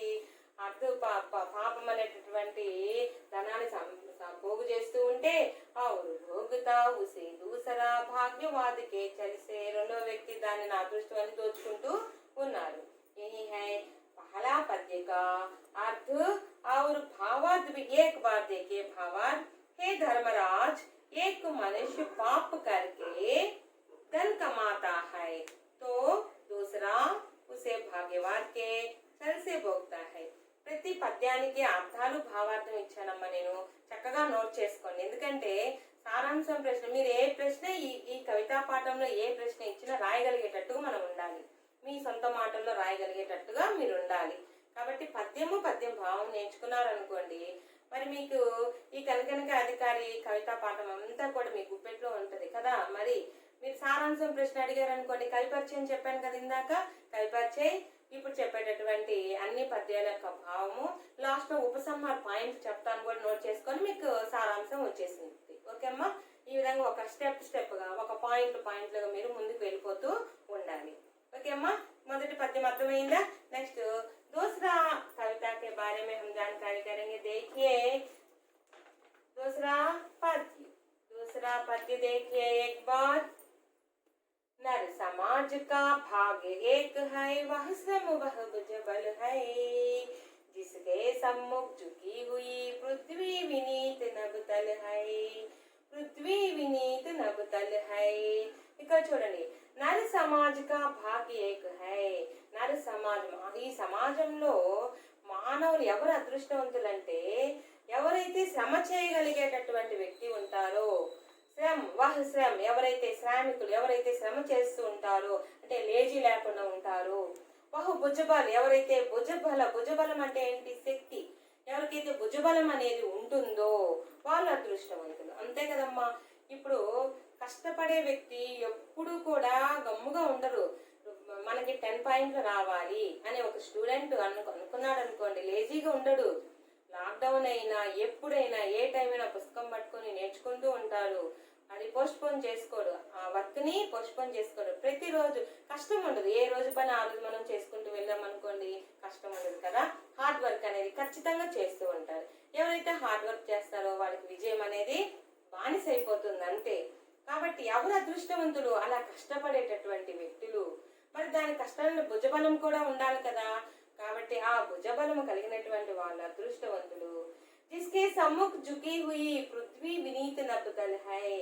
అర్ధ పాపం అనేటటువంటి ధనాన్ని పోగు చేస్తూ ఉంటే అవును భోగుతా ఉసే దూసరా భాగ్యవాదికే చలిసే, రెండవ వ్యక్తి దాన్ని నా అదృష్టం అని దోచుకుంటూ ఉన్నారు. यही है पहला पद्य का अर्थ और भावार्थ भी एक बार देखिए. भावार्थ, हे धर्मराज, एक मनुष्य पाप करके धन कमाता है तो दूसरा उसे भाग्यवाद के चल से भोगता है. ప్రతి పద్యానికి అర్థాలు భావార్థం ఇచ్చానమ్మా. నేను చక్కగా నోట్ చేసుకోండి. ఎందుకంటే సారాంశం ప్రశ్న మీరు ఏ ప్రశ్న ఈ కవితా పాఠంలో ఏ ప్రశ్న ఇచ్చినా రాయగలిగేటట్టుగా మనం ఉండాలి. మీ సొంత మాటల్లో రాయగలిగేటట్టుగా మీరు ఉండాలి. కాబట్టి పద్యం భావం నేర్చుకున్నారనుకోండి, మరి మీకు ఈ కనకనక అధికారి కవితా పాఠం అంతా కూడా మీ గుప్పెట్లో ఉంటుంది కదా. మరి మీరు సారాంశం ప్రశ్న అడిగారు అనుకోండి, కవి పరిచయం చెప్పాను కదా ఇందాక, కవి పరిచయం ఇప్పుడు చెప్పేటటువంటి అన్ని పద్యాల యొక్క భావము లాస్ట్ లో ఉపసంహార పాయింట్ చెప్తాను కూడా నోట్ చేసుకొని మీకు సారాంశం వచ్చేసింది. ఓకే అమ్మా, ఈ విధంగా ఒక స్టెప్ గా ఒక పాయింట్లుగా మీరు ముందుకు వెళ్ళిపోతూ ఉండాలి. ఓకే అమ్మా, మొదటి पद्य अर्थమైందా? नेक्स्ट दूसरा कविता के बारे में हम जानकारी करेंगे. देखिए दूसरा पद्य देखिए एक बार. नर समाज का भाग एक है, वह श्रम वह भुजबल है, जिसके सम्मुख झुकी हुई पृथ्वी विनीत नभतल है, पृथ्वी विनीत नभतल है. ఇక్కడ చూడండి, నర సమాజ్ కా భాగ్ ఏక్ హై. నర సమాజం, ఈ సమాజంలో మానవులు ఎవరు అదృష్టవంతులంటే ఎవరైతే శ్రమ చేయగలిగేటటువంటి వ్యక్తి ఉంటారో, శ్రమ్ ఎవరైతే శ్రామికులు, ఎవరైతే శ్రమ చేస్తూ ఉంటారో అంటే లేజీ లేకుండా ఉంటారో, భుజబల్ ఎవరైతే భుజబలం అంటే ఏంటి? శక్తి. ఎవరికైతే భుజబలం అనేది ఉంటుందో వాళ్ళు అదృష్టవంతులు. అంతే కదమ్మా. ఇప్పుడు కష్టపడే వ్యక్తి ఎప్పుడు కూడా గమ్ముగా ఉండరు. మనకి 10 పాయింట్లు రావాలి అని ఒక స్టూడెంట్ అనుకున్నాడు అనుకోండి, లేజీగా ఉండడు. లాక్డౌన్ అయినా ఎప్పుడైనా ఏ టైం అయినా పుస్తకం పట్టుకొని నేర్చుకుంటూ ఉంటారు. అది పోస్ట్పోన్ చేసుకోడు, ఆ వర్క్ ని పోస్ట్పోన్ చేసుకోడు. ప్రతిరోజు కష్టం ఉండదు. ఏ రోజు పని ఆ రోజు మనం చేసుకుంటూ వెళ్ళాం అనుకోండి, కష్టం ఉండదు కదా. హార్డ్ వర్క్ అనేది ఖచ్చితంగా చేస్తూ ఉంటారు. ఎవరైతే హార్డ్ వర్క్ చేస్తారో వాళ్ళకి విజయం అనేది బానిస అయిపోతుంది అంతే. కాబట్టి ఎవరు అదృష్టవంతులు? అలా కష్టపడేటటువంటి వ్యక్తులు. మరి దాని కష్టాలను భుజబలం కూడా ఉండాలి కదా. కాబట్టి ఆ భుజబలము కలిగినటువంటి వాళ్ళు అదృష్టవంతులు. జిస్కే సమ్ముఖ్ జుకి హుయి పృథ్వీ వినీత్ నభతల్ హై.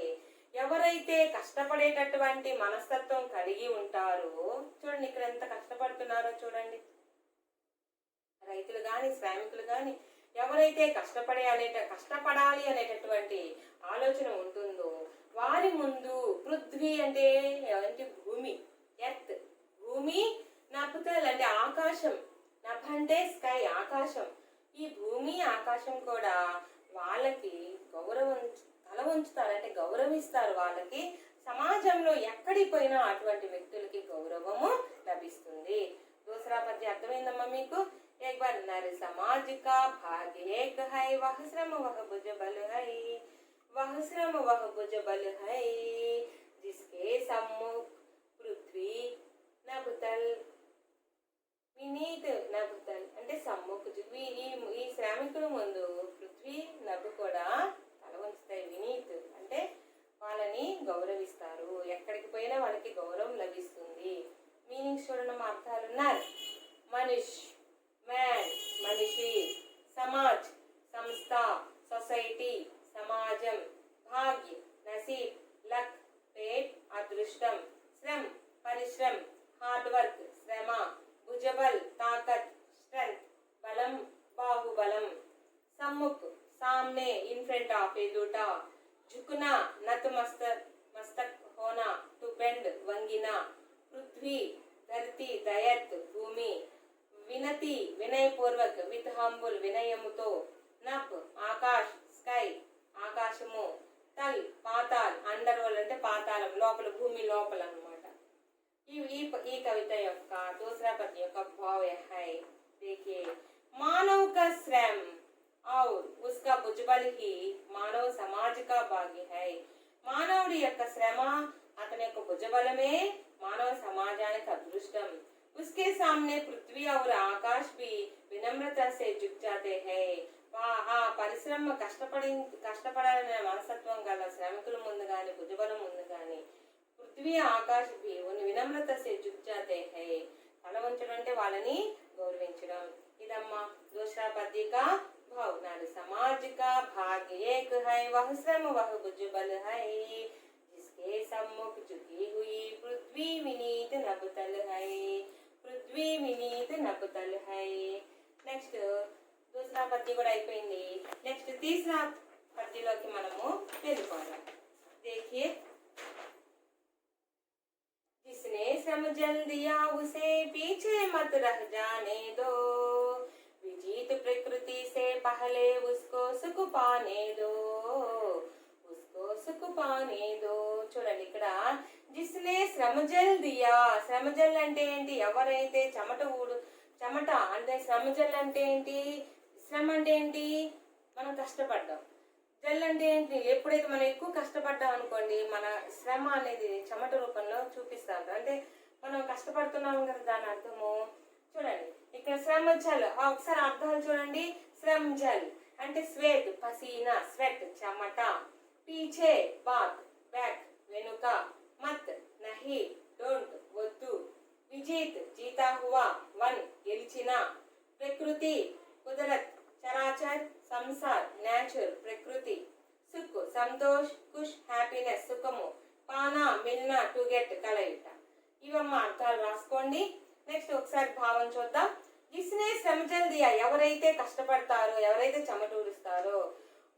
ఎవరైతే కష్టపడేటటువంటి మనస్తత్వం కలిగి ఉంటారో, చూడండి ఇక్కడ ఎంత కష్టపడుతున్నారో చూడండి. రైతులు గాని శ్రామికులు గాని ఎవరైతే కష్టపడాలి అనేటటువంటి ఆలోచన ఉంటుందో వారి ముందు పృథ్వీ అంటే భూమి, ఎర్త్, భూమి, నభతల్ అంటే ఆకాశం, నభ అంటే స్కై ఆకాశం. ఈ భూమి ఆకాశం కూడా వాళ్ళకి తల ఉంచుతారు, అంటే గౌరవిస్తారు. వాళ్ళకి సమాజంలో ఎక్కడికి పోయినా అటువంటి వ్యక్తులకి గౌరవము లభిస్తుంది. దూసరా పద్య అర్థమైందమ్మా మీకు? एक बार नर समाज का भाग्य एक है, वह श्रम वह भुजबल है, वह श्रम वह भुजबल है, जिसके सम्मुख पृथ्वी नभतल వినీత్ నభతల్ అంటే సమ్ముఖ్. ఈ శ్రామికుల ముందు పృథ్వీ నభు కూడా తల వంచుతాయి. వినీత్ అంటే వాళ్ళని గౌరవిస్తారు. ఎక్కడికి పోయినా వాళ్ళకి గౌరవం లభిస్తుంది. మీనింగ్స్ చూడడం అర్థాలు. నర్ మనిష్, మ్యాన్ మనిషి, సమాజ్ సంస్థ, సొసైటీ సమాజం, భాగ్య నసీబ్, లక్ పేట్ అదృష్టం, శ్రమ్ పరిశ్రమ్ హార్డ్ వర్క్ శ్రమ, భుజబల్ తాకత్ స్ట్రెంగ్త్ బలం బాహుబలం, సమ్ముఖ్ सामने इन फ्रंट ऑफ एदुटा, झुकना नतमस्तक होना टू बेंड वंगिना, पृथ्वी धरती दयत भूमि, विनती विनयपूर्वक विथ हंबुल विनयमुतो, नभ आकाश स्कై ఆకాశము, తల్ పాతాల్ అండర్ వరల్డ్ అంటే పాతాళం లోపల, భూమి లోపల అన్నమాట. ఈ కవిత యొక్క दूसरा पद्य యొక్క भाव है. देखिए मानव का श्रम और उसका भुजबल ही मानव समाज का भाग्य है. మానవుడి యొక్క శ్రమ, అతని యొక్క భుజబలమే మానవ సమాజానికి అదృష్టం. उसके सामने पृथ्वी और आकाश भी विनम्रता से झुक जाते हैं. ఆ పరిశ్రమ కష్టపడాలనే మనస్తత్వం గల శ్రమికుల ముందు గాని, భుజబలం ముందు గాని పృథ్వీ ఆకాశ్ भी వినమ్రత से झुक जाते हैं. తల వంచడం అంటే వాళ్ళని గౌరవించడం. ఇదమ్మా दूसरा पद्य का भाव. नारी समाज का भाग्य एक है, वह श्रम वह भुजबल है, जिसके सम्मुख झुकी हुई पृथ्वी विनीत नभतल है, पृथ्वी विनीत नभतल है. నెక్స్ట్ दूसरा पद्य కూడా అయిపోయింది. నెక్స్ట్ तीसरा పద్యలోకి మనము వెళ్ళిపోదాం. देखिए जिसने श्रम जल दिया उसे पीछे मत रह जाने दो, विजीत प्रकृति से पहले उसको सुख पाने दो, उसको सुख पाने दो. చూడండి ఇక్కడ जिसने श्रम जल దియా, శ్రమజల్ అంటే ఏంటి? ఎవరైతే చెమట అంటే శ్రమజల్ అంటే ఏంటి? శ్రమ అంటే ఏంటి? మనం కష్టపడ్డాం. జల్ అంటే ఏంటి? ఎప్పుడైతే మనం ఎక్కువ కష్టపడ్డాం అనుకోండి, మన శ్రమ అనేది చెమట రూపంలో చూపిస్తాం. అంటే మనం కష్టపడుతున్నాం కదా, దాని అర్థము చూడండి. ఇక్కడ శ్రమ జల్, ఒకసారి అర్థాలు చూడండి. శ్రమ్ జల్ అంటే స్వేట్, పసీనా, స్వెట్, చెమట. పీछे బాత్, బ్యాక్, వెనుక. మత్, నహి, డోంట్, వద్దు. విజిత్, జీతా హువా, వన్, గెలిచిన. ప్రకృతి, కుదరత్, చరాచర్, సంసార్, నేచర్, ప్రకృతి. సుఖ్, సంతోష్, ఖుష్, హ్యాపీనెస్, సుఖము. పానా, మిల్నా, టు గెట్, కలయిట. ఇవమ్మ అర్థాలు రాసుకోండి. నెక్స్ట్ ఒకసారి భావం చూద్దాం. జిస్నే శ్రమజల్ దియా, ఎవరైతే కష్టపడతారో, ఎవరైతే చెమటూరుస్తారో.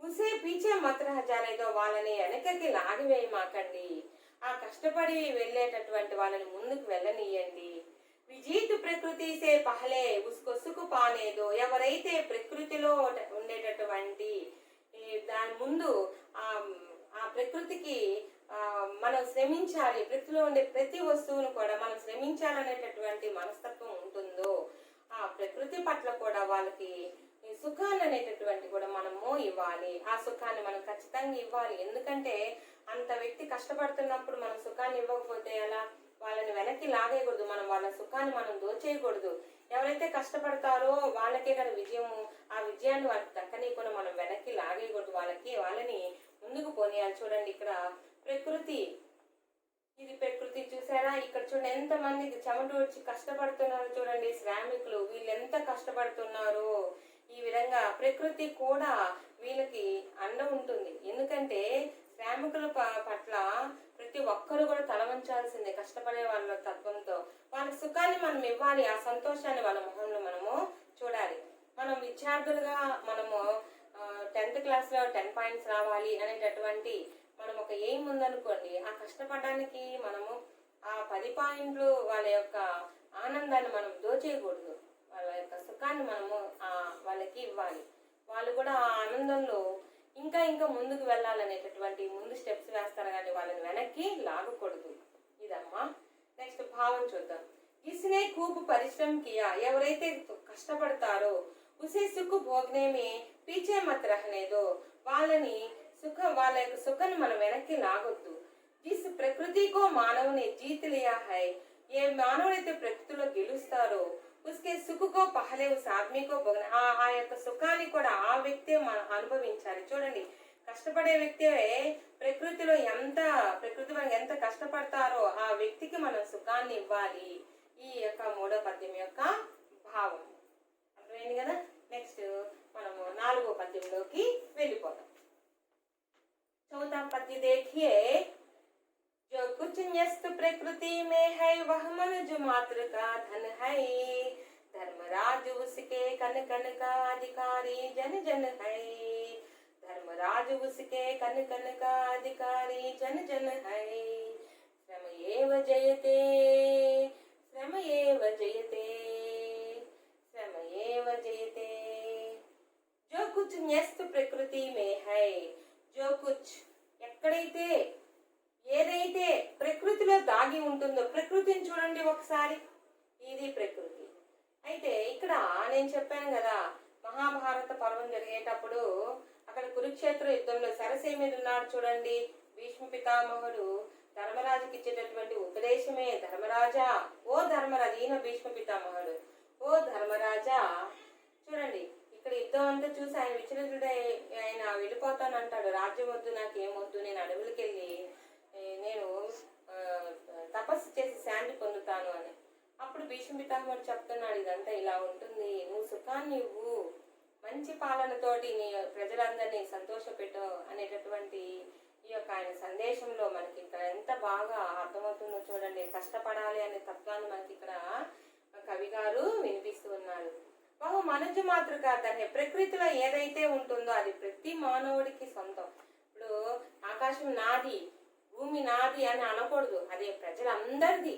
ఉసే పీచే మత్ రహ జానే దో, వాళ్ళని వెనకకి లాగివేయమాకండి. ఆ కష్టపడి వెళ్ళేటటువంటి వాళ్ళని ముందుకు వెళ్ళనీయండి. విజీత్ ప్రకృతి సే పహలే ఉస్కో సుఖ పానే దో, ఎవరైతే ప్రకృతిలో ఉండేటటువంటి దాని ముందు ఆ ప్రకృతికి మనం శ్రమించాలి, ప్రకృతిలో ఉండే ప్రతి వస్తువును కూడా మనం శ్రమించాలనేటటువంటి మనస్తత్వం ఉంటుందో, ఆ ప్రకృతి పట్ల కూడా వాళ్ళకి సుఖాన్ని అనేటటువంటి కూడా మనము ఇవ్వాలి. ఆ సుఖాన్ని మనం ఖచ్చితంగా ఇవ్వాలి. ఎందుకంటే అంత వ్యక్తి కష్టపడుతున్నప్పుడు మనం సుఖాన్ని ఇవ్వకపోతే ఎలా? వాళ్ళని వెనక్కి లాగేయకూడదు, మనం వాళ్ళ సుఖాన్ని మనం దోచేయకూడదు. ఎవరైతే కష్టపడతారో వాళ్ళకే కదా విజయము, ఆ విజయాన్ని వాళ్ళకి దక్కనీయకుండా మనం వెనక్కి లాగేయకూడదు. వాళ్ళని ముందుకు పోనీయాలి. చూడండి ఇక్కడ ప్రకృతి, ఇది ప్రకృతి చూసారా? ఇక్కడ చూడండి ఎంత మంది చెమటూడ్చి కష్టపడుతున్నారు చూడండి, శ్రామికులు. వీళ్ళు ఎంత కష్టపడుతున్నారు. ఈ విధంగా ప్రకృతి కూడా వీళ్ళకి అండ ఉంటుంది. ఎందుకంటే శ్రామికుల పట్ల ప్రతి ఒక్కరు కూడా తలవంచాల్సిందే, కష్టపడే వాళ్ళ తత్వంతో. వాళ్ళ సుఖాన్ని మనం ఇవ్వాలి, ఆ సంతోషాన్ని వాళ్ళ మొహంలో మనము చూడాలి. మనం విద్యార్థులుగా మనము 10th క్లాస్లో 10 పాయింట్స్ రావాలి అనేటటువంటి మనం ఒక ఎయిమ్ ఉందనుకోండి, ఆ కష్టపడడానికి మనము ఆ 10 పాయింట్లు వాళ్ళ యొక్క ఆనందాన్ని మనం దోచేయకూడదు. వాళ్ళ యొక్క సుఖాన్ని మనము వాళ్ళకి ఇవ్వాలి. వాళ్ళు కూడా ఆ ఆనందంలో ఇంకా ఇంకా ముందుకు వెళ్ళాలనేటటువంటి ముందు స్టెప్స్ వేస్తారు, కానీ వాళ్ళని వెనక్కి లాగకూడదు. ఇదమ్మా. నెక్స్ట్ భావం చూద్దాం. జిస్నే ఖూబ్ పరిశ్రమ కియా, ఎవరైతే కష్టపడతారో. ఉసే సుఖ భోగనే మే పీచే మత్ రహనే దో, వాళ్ళ యొక్క సుఖాన్ని మనం వెనక్కి లాగొద్దు. జిస్ ప్రకృతికో మానవుని జీత్ లియా హై, ఏ మానవుడైతే ప్రకృతిలో గెలుస్తారో ఉస్కే సుఖకో పహలే ఉస్ ఆద్మీకో భోగన, ఆ యొక్క సుఖాన్ని కూడా ఆ వ్యక్తే అనుభవించాలి. చూడండి, కష్టపడే వ్యక్తే ప్రకృతిలో ప్రకృతి మనకి ఎంత కష్టపడతారో ఆ వ్యక్తికి మనం సుఖాన్ని ఇవ్వాలి. ఈ యొక్క 3వ పద్యం యొక్క భావం అర్థమైంది కదా. నెక్స్ట్ మనము 4వ పద్యంలోకి వెళ్ళిపోతాం. चौथा पद्य देखिए। जो कुछ न्यस्त प्रकृति में है वह मनुज मात्र का धन है। धर्मराज उसके कन कन का अधिकारी जन जन है। धर्मराज उसके कन कन का अधिकारी जन जन है। श्रम एव जयते, श्रम एव जयते, श्रम एव जयते। जो कुछ न्यस्त प्रकृति में है, जो कुछ ఎక్కడైతే ఏదైతే ప్రకృతిలో దాగి ఉంటుందో, ప్రకృతిని చూడండి ఒకసారి, ఇది ప్రకృతి. అయితే ఇక్కడ నేను చెప్పాను కదా, మహాభారత పర్వం జరిగేటప్పుడు అక్కడ కురుక్షేత్ర యుద్ధంలో సరసే మీద ఉన్నాడు చూడండి భీష్మ పితామహుడు. ధర్మరాజుకి ఇచ్చేటటువంటి ఉపదేశమే, ధర్మరాజా, ఓ ధర్మరాజు, ఈయన భీష్మ పితామహుడు, ఓ ధర్మరాజా. చూడండి ఇక్కడ యుద్ధం అంతా చూసి ఆయన విచలితుడై ఆయన వెళ్ళిపోతానంటాడు. రాజ్యం వద్దు, నాకేమొద్దు, నేను అడవులకి వెళ్ళి నేను తపస్సు చేసి శాంతి పొందుతాను అని. అప్పుడు భీష్మ పితామహుడు చెప్తున్నాడు, ఇదంతా ఇలా ఉంటుంది, నువ్వు సుఖాన్ని ఇవ్వు, మంచి పాలనతోటి నీ ప్రజలందరినీ సంతోషపెట్టు అనేటటువంటి ఈ యొక్క ఆయన సందేశంలో మనకి ఇక్కడ ఎంత బాగా అర్థమవుతుందో చూడండి. కష్టపడాలి అనే తత్వాన్ని మనకి ఇక్కడ కవి గారు వినిపిస్తూ ఉన్నారు. బహు మనుజు మాతృక దాన్ని ప్రకృతిలో ఏదైతే ఉంటుందో అది ప్రతి మానవుడికి సొంతం. ఇప్పుడు ఆకాశం నాది, భూమి నాది అని అనకూడదు, అది ప్రజలందరిది,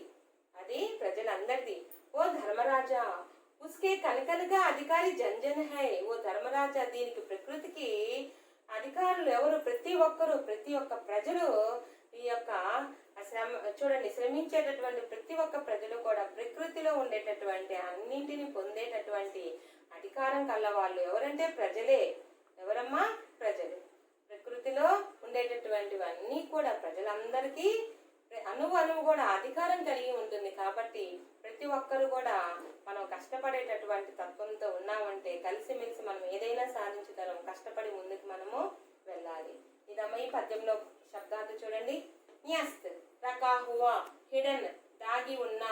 అది ప్రజలందరిది. ఓ ధర్మరాజా ఉస్కే కనకనగా అధికారి జంజన్ హై. ఓ ధర్మరాజా, దీనికి ప్రకృతికి అధికారులు ఎవరు? ప్రతి ఒక్కరు, ప్రతి ఒక్క ప్రజలు ఈ యొక్క చూడండి, శ్రమించేటటువంటి ప్రతి ఒక్క ప్రజలు కూడా ప్రకృతిలో ఉండేటటువంటి అన్నింటిని పొందేటటువంటి అధికారం కలవాళ్ళు ఎవరంటే ప్రజలే. ఎవరమ్మా? ప్రజలు. ప్రకృతిలో ఉండేటటువంటివన్నీ కూడా ప్రజలందరికీ అణువు కూడా అధికారం కలిగి ఉంటుంది. కాబట్టి ప్రతి ఒక్కరు కూడా మనం కష్టపడేటటువంటి తత్వంతో ఉన్నామంటే కలిసిమెలిసి మనం ఏదైనా సాధించగలం. కష్టపడి ముందుకు మనము వెళ్ళాలి. ఇదమ్మా ఈ పద్యంలో శబ్దాలు చూడండి. న్యస్త్, రకా హువా, హిడన్, దాగి ఉన్న,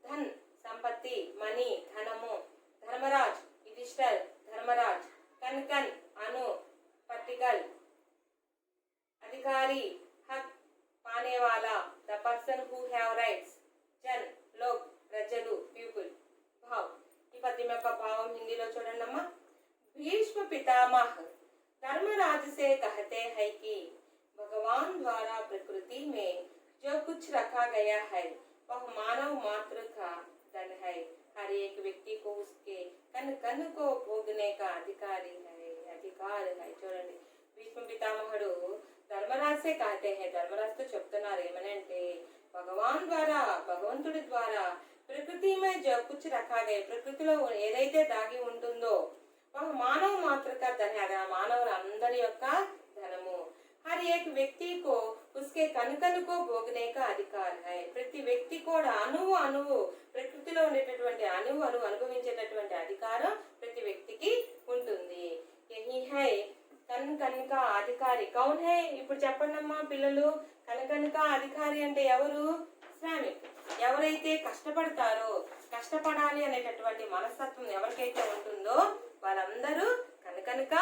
ధన్, సంపత్తి, మనీ, ధనము, ధర్మరాజ్, యుధిష్ఠర్, ధర్మరాజ్, కన్ కన్, అను, పర్టికల్, అధికారి, హక్, పానేవాలా, the person who have rights, జన్, లోక్, ప్రజలు, పీపుల్. భావ్. ఈ పద్యం యొక్క భావం హిందీలో చూడండి అమ్మా. भीष्म पितामह धर्मराज से कहते हैं कि भगवान द्वारा प्रकृति में जो कुछ रखा गया है वह मानव मात्र का धन है. हर एक व्यक्ति को उसके कन कन को भोगने का अधिकार है. చూడండి, భీష్మ పితామహుడు ధర్మరాజే कहते हैं, ధర్మరాజుతో చెప్తున్నారు ఏమనంటే భగవాన్ ద్వారా, భగవంతుడి ద్వారా ప్రకృతి में जो कुछ रखा गया, ప్రకృతిలో ఏదైతే దాగి ఉంటుందో మానవ మాత్రక ధన, అది ఆ మానవులందరి యొక్క ధనము. हर एक व्यक्ति को उसके कन को भोगने का अधिकार है. ప్రతి వ్యక్తి కూడా అణువు ప్రకృతిలో ఉండేటటువంటి అణువు అనుభవించేటటువంటి అధికారం ప్రతి వ్యక్తికి ఉంటుంది. యహీ హై కన్ కా అధికారి కౌన్ హై? ఇప్పుడు చెప్పండి అమ్మా పిల్లలు. కన్ కా అధికారి అంటే ఎవరు? శ్రామిక్. ఎవరైతే కష్టపడతారో, కష్టపడాలి అనేటటువంటి మనస్తత్వం ఎవరికైతే ఉంటుందో వాళ్ళందరూ కనుక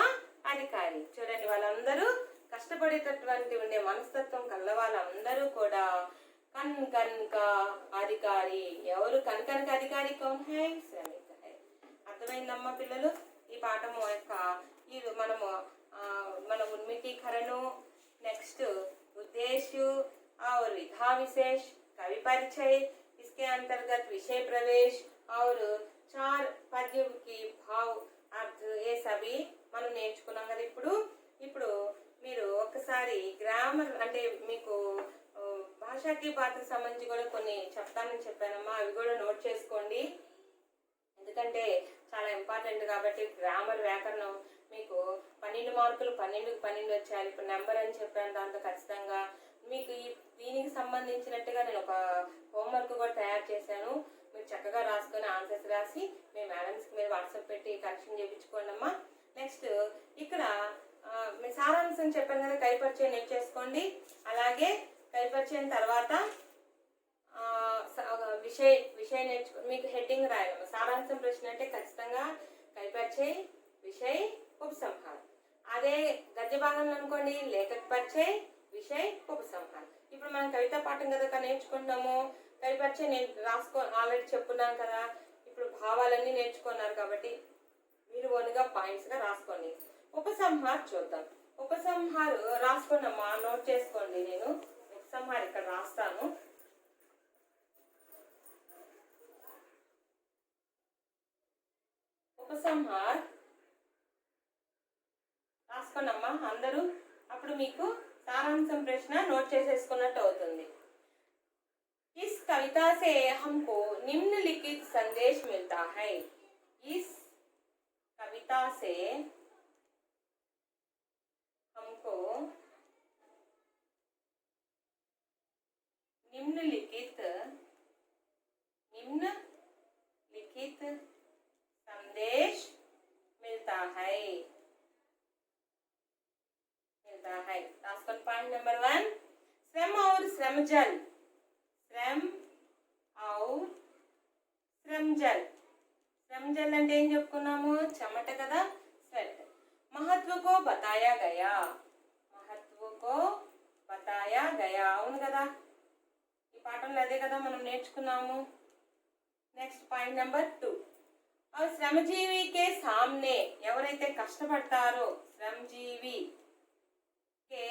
అధికారి. చూడండి, వాళ్ళందరూ కష్టపడేటటువంటి ఉండే మనస్తత్వం కల్ల వాళ్ళందరూ కూడా కనుక అధికారి. ఎవరు కనుక అధికారి? కౌన్ హై? శ్రమిక్ హై. అర్థమైందమ్మా పిల్లలు? ఈ పాఠము యొక్క ఈ మన उन्मितीकरण, नेक्स्ट उद्देश्य और विधा विशेष, कवि परिचय, इसके अंतर्गत विषय प्रवेश और 4 पद्य की भाव अर्थ, ये सभी మనం నేర్చుకున్నాం కదా. ఇప్పుడు మీరు ఒకసారి గ్రామర్ అంటే మీకు భాషకి పాత్రకు సంబంధించి కూడా కొన్ని చెప్తానని చెప్పానమ్మా. అవి కూడా నోట్ చేసుకోండి, ఎందుకంటే చాలా ఇంపార్టెంట్ కాబట్టి. గ్రామర్, వ్యాకరణం మీకు 12 మార్కులు, 12కి 12 వచ్చాయి. ఇప్పుడు నెంబర్ అని చెప్పాను, దాంతో ఖచ్చితంగా మీకు దీనికి సంబంధించినట్టుగా నేను ఒక హోంవర్క్ కూడా తయారు చేశాను. మీరు చక్కగా రాసుకొని ఆన్సర్స్ రాసి మీ మేడమ్స్కి మీరు వాట్సాప్ పెట్టి కరెక్షన్ చేయించుకోండి అమ్మా. నెక్స్ట్ ఇక్కడ మీ సారాంశం చెప్పాను కదా, కైపరిచయం నేర్చేసుకోండి. అలాగే కైపరిచయం తర్వాత విషయ నేర్చుకో. మీకు హెడ్డింగ్ రాయాలమ్మా. సారాంశం ప్రశ్న అంటే ఖచ్చితంగా కైపరిచయం, విషయ, ఉపసంహారం. అదే గద్య భాగంలో అనుకోండి లేఖక పరిచయం, విషయ, ఉపసంహారం. ఇప్పుడు మనం కవితా పాఠం కదా నేర్చుకుంటున్నాము. కవిపరిచయం నేను ఆల్రెడీ చెప్పున్నాను కదా. ఇప్పుడు భావాలన్నీ నేర్చుకున్నారు కాబట్టి మీరు ఓన్గా పాయింట్స్గా రాసుకోండి. ఉపసంహారం చూద్దాం. ఉపసంహారం రాసుకోండమ్మా, నోట్ చేసుకోండి. నేను ఉపసంహారం ఇక్కడ రాస్తాను. ఉపసంహార్ రాసుకోండమ్మా అందరూ. అప్పుడు మీకు సారాంశం ప్రశ్న నోట్ చేసేసుకున్నట్టు అవుతుంది. इस कविता से हमको निम्नलिखित संदेश मिलता है. इस कविता से हमको निम्नलिखित संदेश मिलता है. पॉइंट नंबर 1, श्रम और श्रमजल. श्रम और श्रमजल. श्रमजल అంటే ఏం చెప్పుకున్నాము? చెమట కదా, స్వెట్. महत्व को बताया गया. महत्व को बताया गया. అవును కదా, ఈ పాఠంలో అదే కదా మనం నేర్చుకున్నాము. నెక్స్ట్ పాయింట్ నెంబర్ 2, और श्रमजीवी के सामने, ఎవరైతే కష్టపడతారో श्रमजीवी के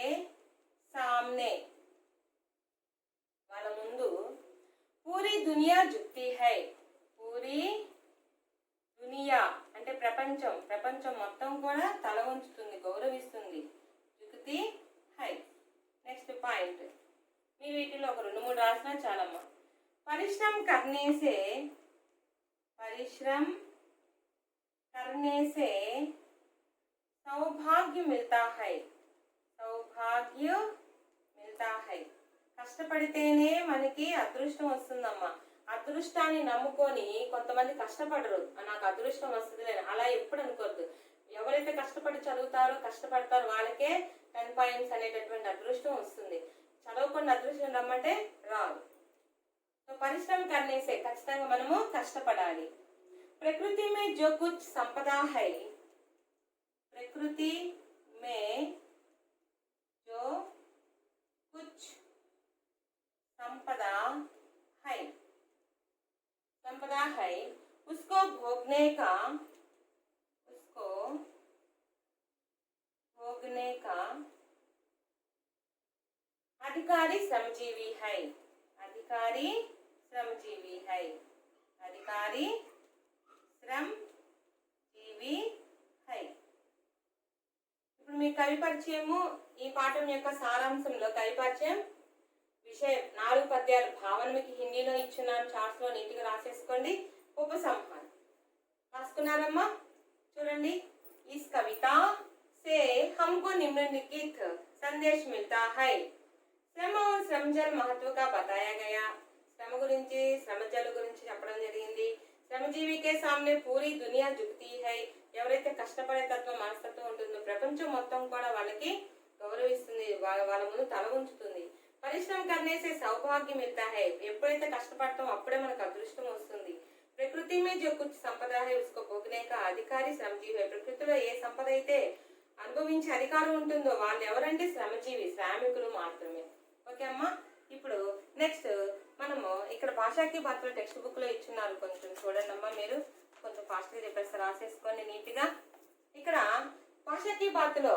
सामने వాళ్ళ ముందు పూరీ దునియా జుక్తి హై. పూరీ దునియా అంటే ప్రపంచం మొత్తం కూడా తల వంచుతుంది, గౌరవిస్తుంది. జుక్తి హై. నెక్స్ట్ పాయింట్, మీరు వీటిలో ఒక 2-3 రాసినా చాలమ్మా. परिश्रम करने से सौभाग्य मिलता है. సౌభాగ్య మిల్తా హై. కష్టపడితేనే మనకి అదృష్టం వస్తుందమ్మా. అదృష్టాన్ని నమ్ముకొని కొంతమంది కష్టపడరు, నాకు అదృష్టం వస్తుంది అలా ఎప్పుడు అనుకోవద్దు. ఎవరైతే కష్టపడి చదువుతారో కష్టపడతారో వాళ్ళకే 10 పాయింట్స్ అనేటటువంటి అదృష్టం వస్తుంది. చదవకుండా అదృష్టం రమ్మంటే రాదు. సో పరిశ్రమ కర్నేసే ఖచ్చితంగా మనము కష్టపడాలి. ప్రకృతి మే జో కుచ్ సంపద హై, ప్రకృతి మే जो कुछ संपदा है उसको भोगने का अधिकारी श्रमजीवी है. अधिकारी श्रमजीवी है. अधिकारी श्रमजीवी है. ఇప్పుడు మీ కవి పరిచయము ఈ పాఠం యొక్క సారాంశంలో కవి పరిచయం విషయం 4 పద్యాల భావన మీకు హిందీలో ఇచ్చున్నాను, చార్ట్స్లో నీట్గా రాసేసుకోండి. ఉపసంహారం రాసుకున్నారమ్మా? చూడండి. इस कविता से हमको निम्नलिखित संदेश मिलता है. श्रम और श्रमजल महत्व का बताया गया. శ్రమ గురించి శ్రమజల గురించి చెప్పడం జరిగింది. శ్రమజీవి కే సామ్నే పూరీ దునియా జుక్తి హై. ఎవరైతే కష్టపడే తత్వం మనస్తత్వం ఉంటుందో ప్రపంచం మొత్తం కూడా వాళ్ళకి గౌరవిస్తుంది, వాళ్ళ ముందు తల ఉంచుతుంది. పరిశ్రమ కర్నేసే సౌభాగ్యం మిల్తా హై. ఎప్పుడైతే కష్టపడతామో అప్పుడే మనకు అదృష్టం వస్తుంది. ప్రకృతి మే జో కుచ్ సంపద హై ఉస్కో భోగనే కా అధికారి శ్రమజీవి హై. ప్రకృతిలో ఏ సంపద అయితే అనుభవించే అధికారం ఉంటుందో వాళ్ళు ఎవరంటే శ్రమజీవి, శ్రామికులు మాత్రమే. ఓకే అమ్మా. ఇప్పుడు నెక్స్ట్ మనము ఇక్కడ భాషాకి బాత్లో టెక్స్ట్ బుక్ లో ఇచ్చున్నారు, కొంచెం చూడండి అమ్మా. మీరు కొంచెం ఫాస్ట్గా చెప్పేసి రాసేసుకోండి నీట్గా. ఇక్కడ భాషాకి బాత్లో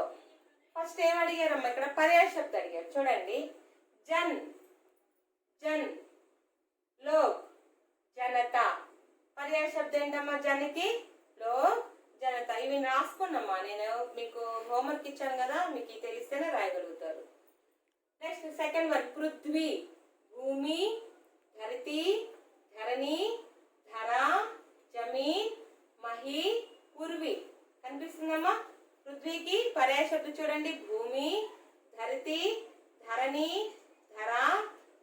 ఫస్ట్ ఏం అడిగారమ్మా? ఇక్కడ పర్యాయ శబ్దం అడిగారు. చూడండి. జన్, జన్, లోక్, జనతా. పర్యాయ శబ్దం ఏంటమ్మా? జన్కి, లోక్, జనతా. ఇవి రాసుకున్నమ్మా. నేను మీకు హోంవర్క్ ఇచ్చాను కదా, మీకు తెలిస్తేనే రాయగలుగుతారు. నెక్స్ట్ సెకండ్ వన్ పృథ్వీ, భూమి, ధరతి, ధరణి, ధర, జమీన్, మహి, పూర్వి. కనిపిస్తుందమ్మా? పృథ్వీకి పర్యాయ శబ్దం చూడండి. భూమి, ధరతి, ధరణి, ధర,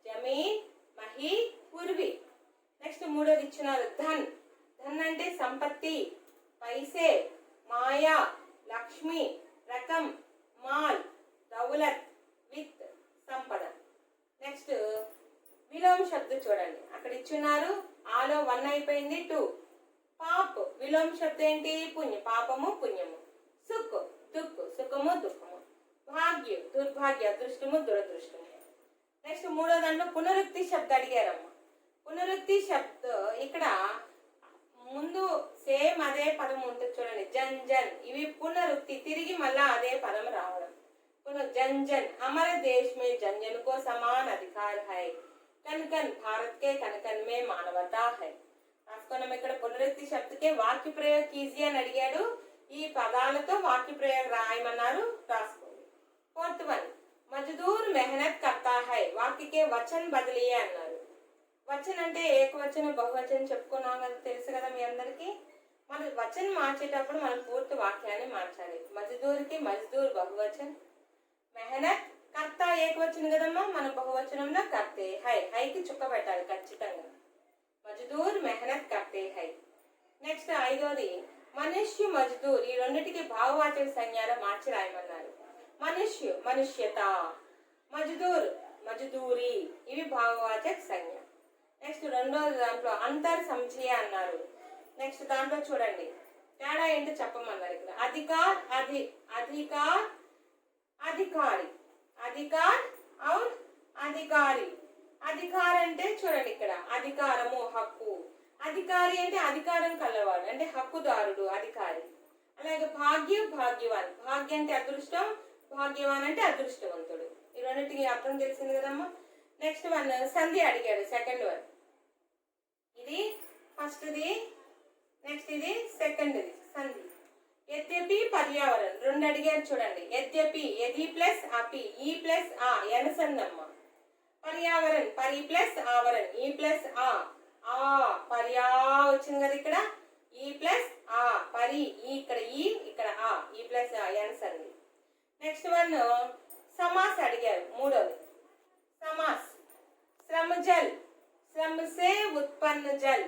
జమీన్, మహి, పూర్వి. నెక్స్ట్ మూడోది ఇచ్చినారు. ధన్. ధన్ అంటే సంపత్తి, పైసే, మాయా, లక్ష్మి, రకం, మాల్, దౌలత్, విత్, సంపద. నెక్స్ట్ విలోమ శబ్దం చూడండి. అక్కడ ఇచ్చున్నారు. ఆలో 1 అయిపోయింది, 2. పాప్ విలోమ శబ్దం ఏంటి? పుణ్యం, పాపము, పుణ్యము. సుఖ్, దుఃఖ్, సుఖము, దుఃఖము. భాగ్య, దుర్భాగ్య, అదృష్టము, దురదృష్టము. నెక్స్ట్ మూడో దాంట్లో పునరుక్తి శబ్దం అడిగారమ్మ. పునరుక్తి శబ్దం ఇక్కడ ముందు సేమ్ అదే పదం ఉంటుంది చూడండి. జన్ జన్. ఇవి పునరుక్తి, తిరిగి మళ్ళా అదే పదం రావడం. जन जन हमारे देश में जन जन को समान अधिकार है. कन कन भारत के कन कन में मानवता है. రాసుకున్నాం. ఇక్కడ పునరుక్తి శబ్దకే వాక్య ప్రయోగ కీజీ అని అడిగాడు. ఈ పదాలతో వాక్య ప్రయోగ రాయమన్నారు, రాసుకోండి. ఫోర్త్ వన్ మజ్దూర్ మెహనత్ కర్తా హై. వాక్యకే వచన్ బదిలియే అన్నారు. వచన్ అంటే ఏకవచనం బహువచనం చెప్పుకున్నాం కదా, తెలుసు కదా మీ అందరికి. మన వచన్ మార్చేటప్పుడు మనం పూర్తి వాక్యాన్ని మార్చాలి. మజ్దూర్కి మజ్దూర్ బహువచన్, మెహనత్ కర్త ఏకవచనం కదమ్మా, మన బహువచనంలో కర్తే హై. హైకి చుక్క పెట్టాలి ఖచ్చితంగా. మజ్దూర్ మెహనత్ కర్తే హై. నెక్స్ట్ ఐదోది మనుష్య మజ్దూర్. ఈ రెండింటికి భావవాచక సంజ్ఞాలు మార్చి రాయమన్నారు. మనుష్య మనుష్యత, మజ్దూర్ మజ్దూరి. ఇవి భావవాచక సంజ్ఞ. నెక్స్ట్ రెండో దాంట్లో అంతర్ సంచయ అన్నారు. నెక్స్ట్ దాంట్లో చూడండి తేడా ఏంటో చెప్పమన్నారు. ఇక్కడ అధికార్, అధికార్, అధికారి. అధికార్ ఔర్ అధికారి. అధికార్ అంటే చూడండి ఇక్కడ అధికారము, హక్కు. అధికారి అంటే అధికారం కలవాడు, అంటే హక్కుదారుడు, అధికారి. అలాగే భాగ్య, భాగ్యవాన్. భాగ్య అంటే అదృష్టం, భాగ్యవాన్ అంటే అదృష్టవంతుడు. ఈ రెండింటికి అర్థం తెలిసింది కదమ్మా. నెక్స్ట్ వన్ సంధి అడిగాడు. సెకండ్ వన్ ఇది ఫస్ట్ది, నెక్స్ట్ ఇది సెకండ్ది సంధి. యద్యపి పర్యావరణం రెండు అడిగారు చూడండి. యద్యపి, యది ప్లస్ అపి, ఈ ప్లస్ ఆ ఎనసందమ్మ. పర్యావరణ్, పరి ప్లస్ ఆవరణ్, ఈ ప్లస్ ఆ పర్యా వచ్చింది కదా ఇక్కడ, ఈ ప్లస్ ఆ పరి, ఈ ఇక్కడ ఈ ఇక్కడ ఆ, ఈ ప్లస్ ఆన్సర్ అండి. నెక్స్ట్ వన్ సమాస్ అడిగారు మూడోది. समास श्रम जल श्रम से उत्पन्न जल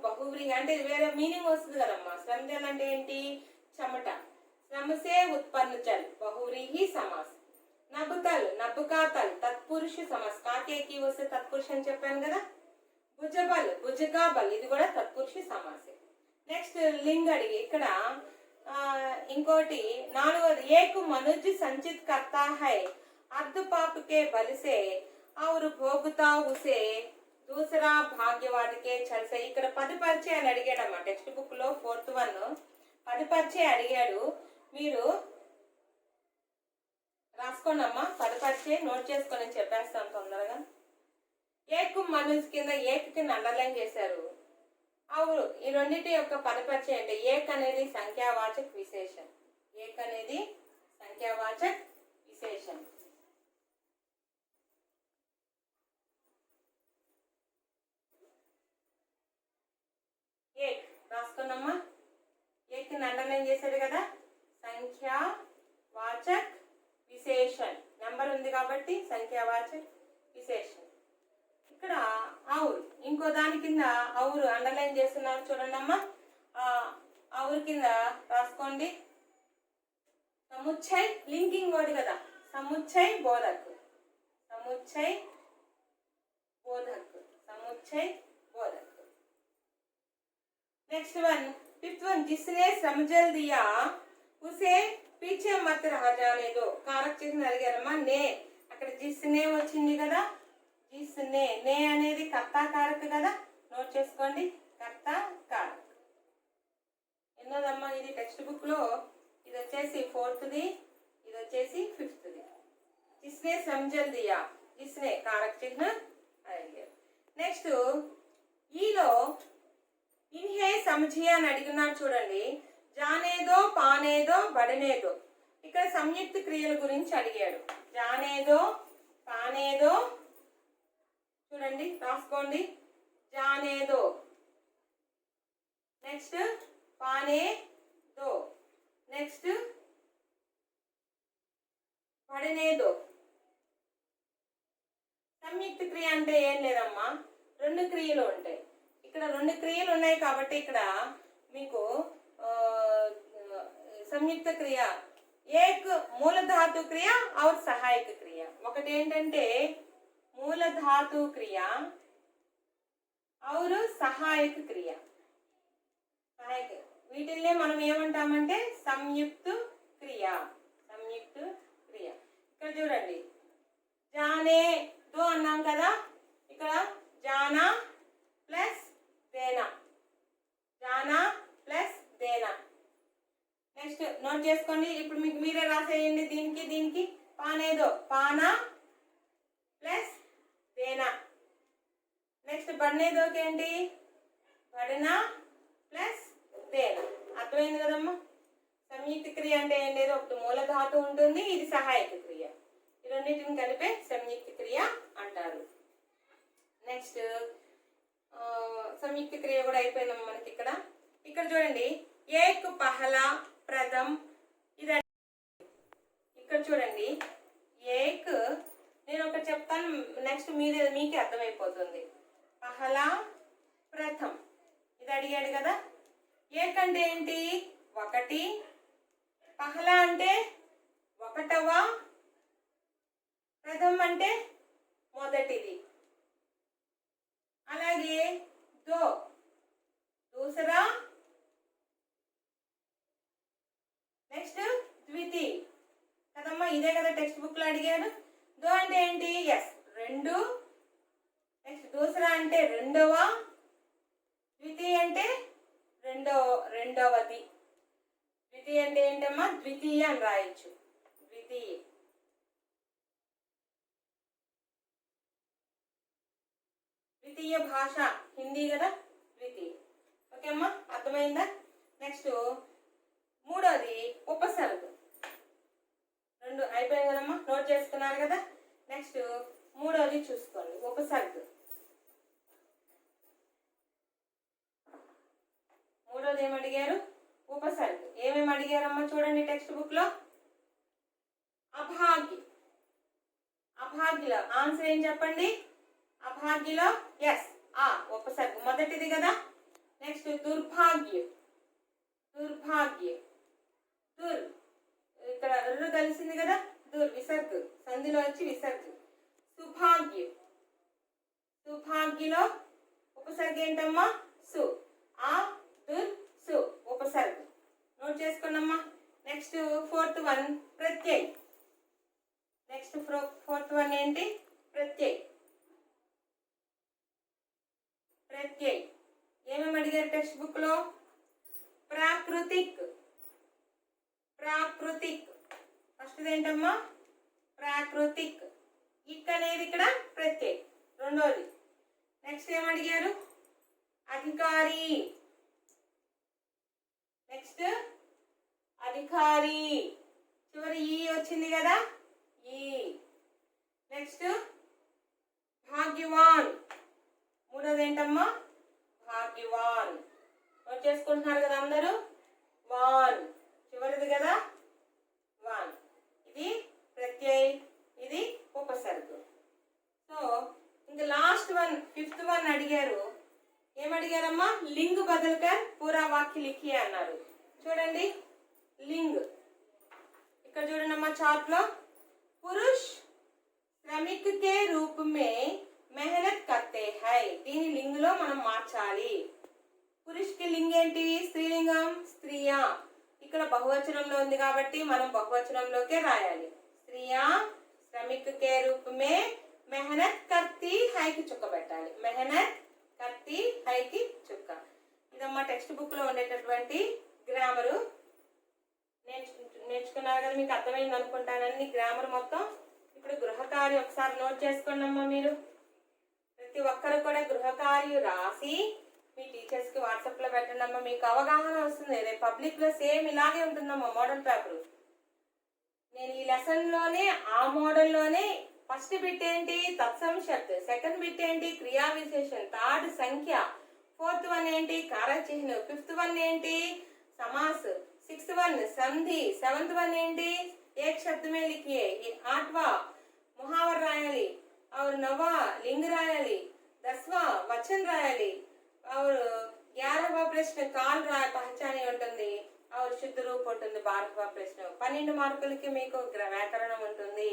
बहुव्रीहि అంటే వేరే మీనింగ్ వస్తుంది కదమ్మా. శ్రమ జల్ అంటే ఏంటి? చెమట. శ్రమ సే ఉత్పన్న జల్ బహువ్రీహి సమాస్. నబుతల్ నబుకాతల్ తత్పురుష సమాస్. కాకేకి వస్తే తత్పురుష అని చెప్పాను కదా. భుజబల్ భుజగాబల్ ఇది కూడా తత్పురుష సమాసే. నెక్స్ట్ లింగ్ అడిగి ఇక్కడ ఇంకోటి నాలుగోది ఏకు మనుజ్ సంచిత్ కర్తా హై अर्ध पाप के बल से और भोगता उसे दूसरा भाग्यवाद के छल से. ఇక్కడ 10 పరిచయ అని అడిగాడమ్మా టెక్స్ట్ బుక్ లో 4th వన్ 10 పరిచయ అడిగాడు. మీరు రాసుకోండమ్మా 10 పరిచయ నోట్ చేసుకొని చెప్పేస్తాను తొందరగా. ఏక్ మనుజ్ కింద ఏక్ కింద అండర్లైన్ చేశారు. అవును ఈ రెండింటి యొక్క 10 పరిచయ అంటే ఏక్ అనేది సంఖ్యావాచక విశేషం. ఏక్ అనేది సంఖ్యావాచక విశేషం. ఏక్ రాసుకున్నామ్మా. ఏక్ అండర్లైన్ చేశారు కదా. సంఖ్యావాచక విశేషణ్ నెంబర్ ఉంది కాబట్టి సంఖ్యావాచక విశేషణ్. ఇక్కడ ఔర్ ఇంకో దాని కింద ఔర్ అండర్లైన్ చేస్తున్నారు చూడండి అమ్మా. ఔర్ కింద రాసుకోండి సముచ్చయ్ లింకింగ్ వర్డ్ కదా. సముచ్చయ్ బోధక్ సముచ్చయ్ బోధక్ సముచ్చయ్ బోధక్. नेक्स्ट वन 5th वन जिसने समझल दिया उसे पीछे मत रह जाने दो. कारक चिन्ह అడిగారమ్మా. నే అక్కడ జిస్నే వచ్చింది కదా. జిస్నే నే అనేది కర్త కారక కదా. నోట్ చేసుకోండి కర్త కారక. ఎన్నోదమ్మా ఇది టెక్స్ట్ బుక్ లో. ఇది వచ్చేసి 4th ది, ఇది వచ్చేసి 5th ది. జిస్నే సమझल दिया జిస్నే कारक चिन्ह అడిగారు. నెక్స్ట్ ఈలో ఇన్హే సమझिया అని అడిగినారు చూడండి. జానేదో పానేదో బడనేదో. ఇక్కడ సంయుక్త క్రియల గురించి అడిగాడు. జానేదో పానేదో చూడండి రాసుకోండి. జానేదో నెక్స్ట్ పానేదో నెక్స్ట్ బడనేదో. సంయుక్త క్రియ అంటే ఏం లేదమ్మా 2 క్రియలు ఉంటాయి. ఇక్కడ 2 క్రియలు ఉన్నాయి కాబట్టి ఇక్కడ మీకు సంయుక్త క్రియ ఏక్ మూల ధాతు క్రియ और సహాయక క్రియ. ఒకటి ఏంటంటే మూల ధాతు క్రియ और సహాయక క్రియ. సహాయక వీటిల్నే మనం ఏమంటామంటే సంయుక్త క్రియ. సంయుక్త క్రియ. ఇక్కడ చూడండి జానే దో అన్నాం కదా. ఇక్కడ జానా ప్లస్ దేనా జానా ప్లస్ దేనా. నెక్స్ట్ నోట్ చేసుకోండి. ఇప్పుడు మీకు మీరే రాసేయండి. దీనికి దీనికి పానేదో పానా ప్లస్ దేనా. నెక్స్ట్ బడనేదోకి ఏంటి బడనా ప్లస్ దేనా. అర్థమైంది కదమ్మా. సంయుక్త క్రియ అంటే ఏం లేదు ఒకటి మూల ధాతు ఉంటుంది, ఇది సహాయక క్రియ. ఈ రెండింటిని కలిపే సంయుక్త క్రియ అంటారు. నెక్స్ట్ సంయుక్త క్రియ కూడా అయిపోయిందమ్మా మనకి. ఇక్కడ చూడండి ఏక్ పహలా ప్రథం. ఇది ఇక్కడ చూడండి ఏక్ నేను ఒకటి చెప్తాను నెక్స్ట్ మీకే అర్థమైపోతుంది. పహలా ప్రథం ఇది అడిగాడు కదా. ఏక్ అంటే ఏంటి ఒకటి. పహలా అంటే ఒకటవ. ప్రథం అంటే మొదటిది. అలాగే దో దూసరా. నెక్స్ట్ ద్వితీయ కదమ్మా. ఇదే కదా టెక్స్ట్ బుక్ లో అడిగాడు. దో అంటే ఏంటి ఎస్ 2. నెక్స్ట్ దూసరా అంటే రెండవ. ద్వితీయ అంటే రెండవది. ద్వితీయ అంటే ఏంటమ్మా ద్వితీయ అని రాయొచ్చు. ద్వితీయ. ద్వితీయ భాష హిందీ కదా ద్వితీయ. ఓకే అమ్మా అర్థమైందా. నెక్స్ట్ మూడోది ఉపసర్గ. 2 అయిపోయాయి కదమ్మా నోట్ చేసుకున్నారు కదా. నెక్స్ట్ మూడోది చూసుకోండి, ఉపసర్గ. మూడోది ఏమడిగారు? ఉపసర్గ. ఏమేమి అడిగారమ్మా చూడండి టెక్స్ట్ బుక్ లో. అభాగ్య. అభాగ్యలో ఆన్సర్ ఏం చెప్పండి? అభాగ్యలో ఎస్ ఆ ఉపసర్గ మొదటిది కదా. నెక్స్ట్ దుర్భాగ్య. దుర్భాగ్య దుర్ ఇక్కడ రు కలిసింది కదా, దుర్ విసర్గ, సంధిలో వచ్చి విసర్గ. సుభాగ్య. సుభాగ్యలో ఉపసర్గ ఏంటమ్మా? సు. ఆ దుర్ సు ఉపసర్గ. నోట్ చేసుకోండమ్మా. నెక్స్ట్ ఫోర్త్ వన్ ప్రత్యయ్. నెక్స్ట్ ఫోర్త్ వన్ ఏంటి? ప్రత్యయ్. ప్రత్యయ్ ఏమేమి అడిగారు టెక్స్ట్ బుక్ లో? ప్రాకృతిక్. ప్రాకృతిక్ ఫస్ట్ ఏంటమ్మా? ప్రాకృతిక్. ఇక్ అనేది ఇక్కడ ప్రత్యయ్ రెండోది. నెక్స్ట్ ఏమడిగారు? అధికారి. నెక్స్ట్ అధికారి చివరి ఈ వచ్చింది కదా, ఈ. నెక్స్ట్ భాగ్యవాన్. మూడోది ఏంటమ్మా? భాగ్యవాన్. నోట్ చేసుకుంటున్నారు కదా అందరూ? వాన్ చివరిది కదా, వాన్. ఇది ప్రత్యయ్, ఇది ఉపసర్గ. సో ఇంకా లాస్ట్ వన్ ఫిఫ్త్ వన్ అడిగారు. ఏమడిగారమ్మా? లింగ్ బదల్కర్ పూరా వాక్య లిఖియే అన్నారు. చూడండి లింగ్. ఇక్కడ చూడండి అమ్మా చార్ట్ లో. పురుష్ శ్రమిక్ కే రూప్ మే మెహనత్ కర్తే హై. దీని లింగ్ లో మనం మార్చాలి. పురుష్ కి లింగ్ ఏంటి? స్త్రీలింగం, స్త్రీయా. ఇక్కడ బహువచనంలో ఉంది కాబట్టి మనం బహువచనంలోకే రాయాలి. స్త్రీయా శ్రమిక్ కే రూప్ మే మెహనత్ కర్తీ హైకి చుక్క పెట్టాలి. మెహనత్ కర్తీ హైకి చుక్క. ఇదమ్మా టెక్స్ట్ బుక్ లో ఉండేటటువంటి గ్రామరు. నేర్చుకున్నారు కదా, మీకు అర్థమైంది అనుకుంటాను అన్ని గ్రామర్ మొత్తం. ఇప్పుడు గృహకార్యం ఒకసారి నోట్ చేసుకోండి అమ్మా. మీరు ప్రతి ఒక్కరు కూడా గృహకార్యం రాసి మీ టీచర్స్ కి వాట్సాప్ లో పెట్టండి అమ్మా. మీకు అవగాహన వస్తుంది. రేపు పబ్లిక్ లో సేమ్ ఇలాగే ఉంటుందమ్మా మోడల్ పేపర్. నేను ఈ లెసన్ లోనే ఆ మోడల్లోనే ఫస్ట్ బిట్ ఏంటి? తత్సమ శబ్ద. సెకండ్ బిట్ ఏంటి? క్రియా విశేషణ. థర్డ్ సంఖ్య. ఫోర్త్ వన్ ఏంటి? కారక చిహ్నం. ఫిఫ్త్ వన్ ఏంటి? समास. सिक्स्थ वन संधि. सेवंथ वन ఏంటి? एक शब्द में लिखिए. आठवां मुहावर रायाली और नवा लिंग रायाली. 10वां वचन रायाली और 11वां प्रश्न काल राय पहचानी ఉంటుంది और शुद्ध रूप ఉంటుంది. 12वां प्रश्न 12 మార్కులకి మీకు వ్యాకరణం ఉంటుంది.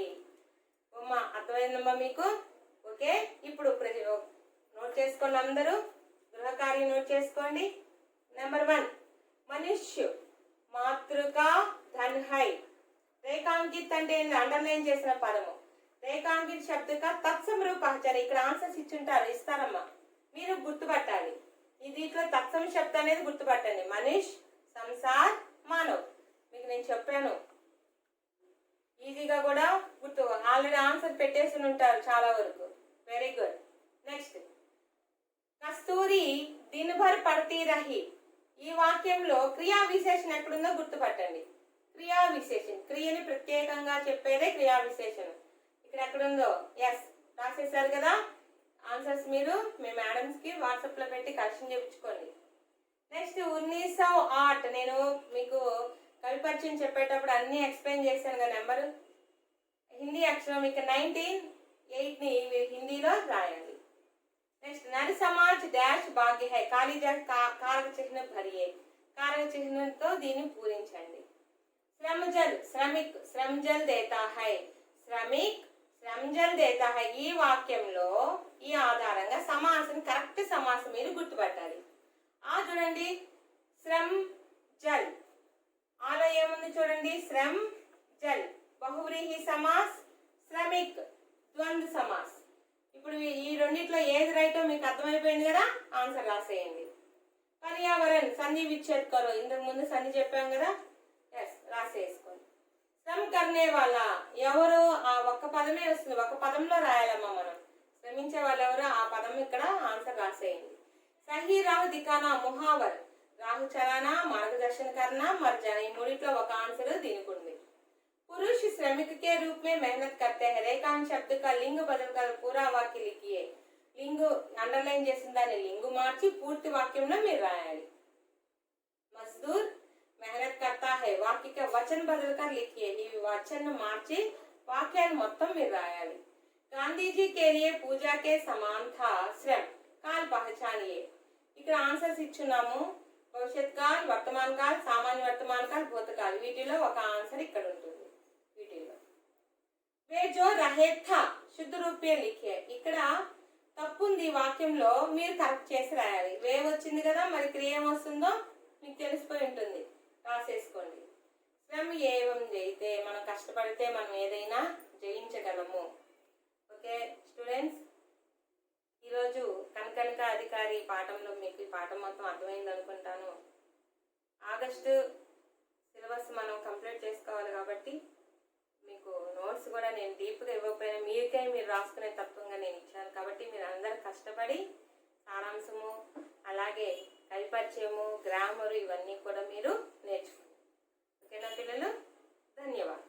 అమ్మా అర్థమైందమ్మా మీకు? ఓకే, ఇప్పుడు నోట్ చేసుకోండి అందరూ. గృహకార్యం నోట్ చేసుకోండి. నెంబర్ 1 मनुष्य मातृका धन है. రేఖాంకిత్ అంటే అండర్లైన్ చేసిన పదము. రేఖాంకిత్ శబ్ద కా తత్సమ రూప పహచాన్. ఇక్కడ ఆన్సర్స్ ఇచ్చుంటారు, ఇస్తారమ్మా, మీరు గుర్తుపట్టాలి. దీంట్లో తత్సమ శబ్ద అనేది గుర్తుపట్టండి. మనిష్, సంసార్, మానవ్. మీకు నేను చెప్పాను, ఈజీగా కూడా గుర్తు. ఆల్రెడీ ఆన్సర్ పెట్టేసి ఉంటారు చాలా వరకు. Very good. నెక్స్ట్ కస్తూరి దిన్ భర్ పడతీ రహి. ఈ వాక్యంలో క్రియా విశేషణ ఎక్కడుందో గుర్తుపట్టండి. క్రియా విశేషణ, క్రియని ప్రత్యేకంగా చెప్పేదే క్రియా విశేషణ. ఇక్కడ ఎక్కడుందో ఎస్ రాసేసారు కదా. ఆన్సర్స్ మీరు మీ మేడమ్స్ కి వాట్సాప్ లో పెట్టి కరెక్షన్ చేయించుకోండి. నెక్స్ట్ 1908 నేను మీకు కవి పరిచయం చెప్పేటప్పుడు అన్ని ఎక్స్ప్లెయిన్ చేశాను కదా. నెంబర్ హిందీ అక్షరం ఇక 1908 ని హిందీలో రాయాలి. नेक्स्ट नर समाज डैश भाग्य है. खाली जगह कारक चिह्न भरिए. कारक चिह्न तो దీన్ని పూరించండి. श्रमजल श्रमिक श्रमजल देता है. श्रमिक श्रमजल देता है. ఈ వాక్యంలో ఈ ఆధారంగా సమాసం కరెక్ట్ సమాసం మీరు గుర్తుపట్టాలి. చూడండి శ్రమ్ జల్. ఆలో ఏముంది చూడండి, శ్రమ్ జల్. బహువ్రీహి సమాస్, శ్రమిక్ ద్వంద్వ సమాస్. ఇప్పుడు ఈ రెండిట్లో ఏది రైటో మీకు అర్థమైపోయింది కదా. ఆన్సర్ రాసేయండి. పర్యావరణ్ సంధి విచ్ఛేద్ కరో. ఇంతకు ముందు సంధి చెప్పాం కదా. ఎస్ రాసేసుకోండి. శ్రమ్ కర్నే వాళ్ళ ఎవరు? ఆ ఒక్క పదమే వస్తుంది, ఒక పదంలో రాయాలమ్మా మనం. శ్రమించే వాళ్ళు ఎవరు? ఆ పదం ఇక్కడ ఆన్సర్ రాసేయండి. సహీ రాహు దికానా ముహావర్. రాహు చలానా, మార్గదర్శన కర్ణ, మర్జానా. ఈ మూడిట్లో ఒక ఆన్సర్ దీనికి ఉంది. पुरुष श्रमिक के रूप में मेहनत करते हैं। रेखांश शब्द का लिंग बदलकर पूरा वाक्य लिखिए। లింగు అండర్లైన్ చేసిన దాన్ని లింగు మార్చి పూర్తి వాక్యంలో మీరు రాయాలి. మజ్దూర్ మెహనత్ కర్తా హై వాక్య का वचन बदलकर लिखिए. ఈ वचन మార్చి వాక్యాన్ని మొత్తం మీరు రాయాలి. గాంధీజీ के लिए पूजा के समान था श्रम काल पहचानिए. ఇక్కడ ఆన్సర్స్ ఇచ్చున్నాము. భవిష్యత్ కాల్, వర్తమాన కాల్, సామాన్య వర్తమాన కాల్, భూతకాల్. వీటిలో ఒక ఆన్సర్ ఇక్కడ ఉంటుంది. వీటిలో వే జో రహే థా శుద్ధ రూపే లిఖే. ఇక్కడ తప్పు ఉంది వాక్యంలో, మీరు కరెక్ట్ చేసి రాయాలి. వే వచ్చింది కదా, మరి క్రియ ఏమొస్తుందో మీకు తెలిసిపోయి ఉంటుంది, రాసేసుకోండి. శ్రమ ఏవం జయితే, మనం కష్టపడితే మనం ఏదైనా జయించగలము. ఓకే స్టూడెంట్స్, ఈరోజు కనకనిక అధికారి పాఠంలో మీకు ఈ పాఠం మొత్తం అర్థమైంది అనుకుంటాను. ఆగస్టు సిలబస్ మనం కంప్లీట్ చేసుకోవాలి కాబట్టి మీకు నోట్స్ కూడా నేను డీప్గా ఇవ్వకపోయినా మీరికై మీరు రాసుకునే తత్వంగా నేను ఇచ్చాను. కాబట్టి మీరు అందరూ కష్టపడి సారాంశము, అలాగే కైపరిచయము, గ్రామరు ఇవన్నీ కూడా మీరు నేర్చుకోండి. ఓకేనా పిల్లలు? ధన్యవాదాలు.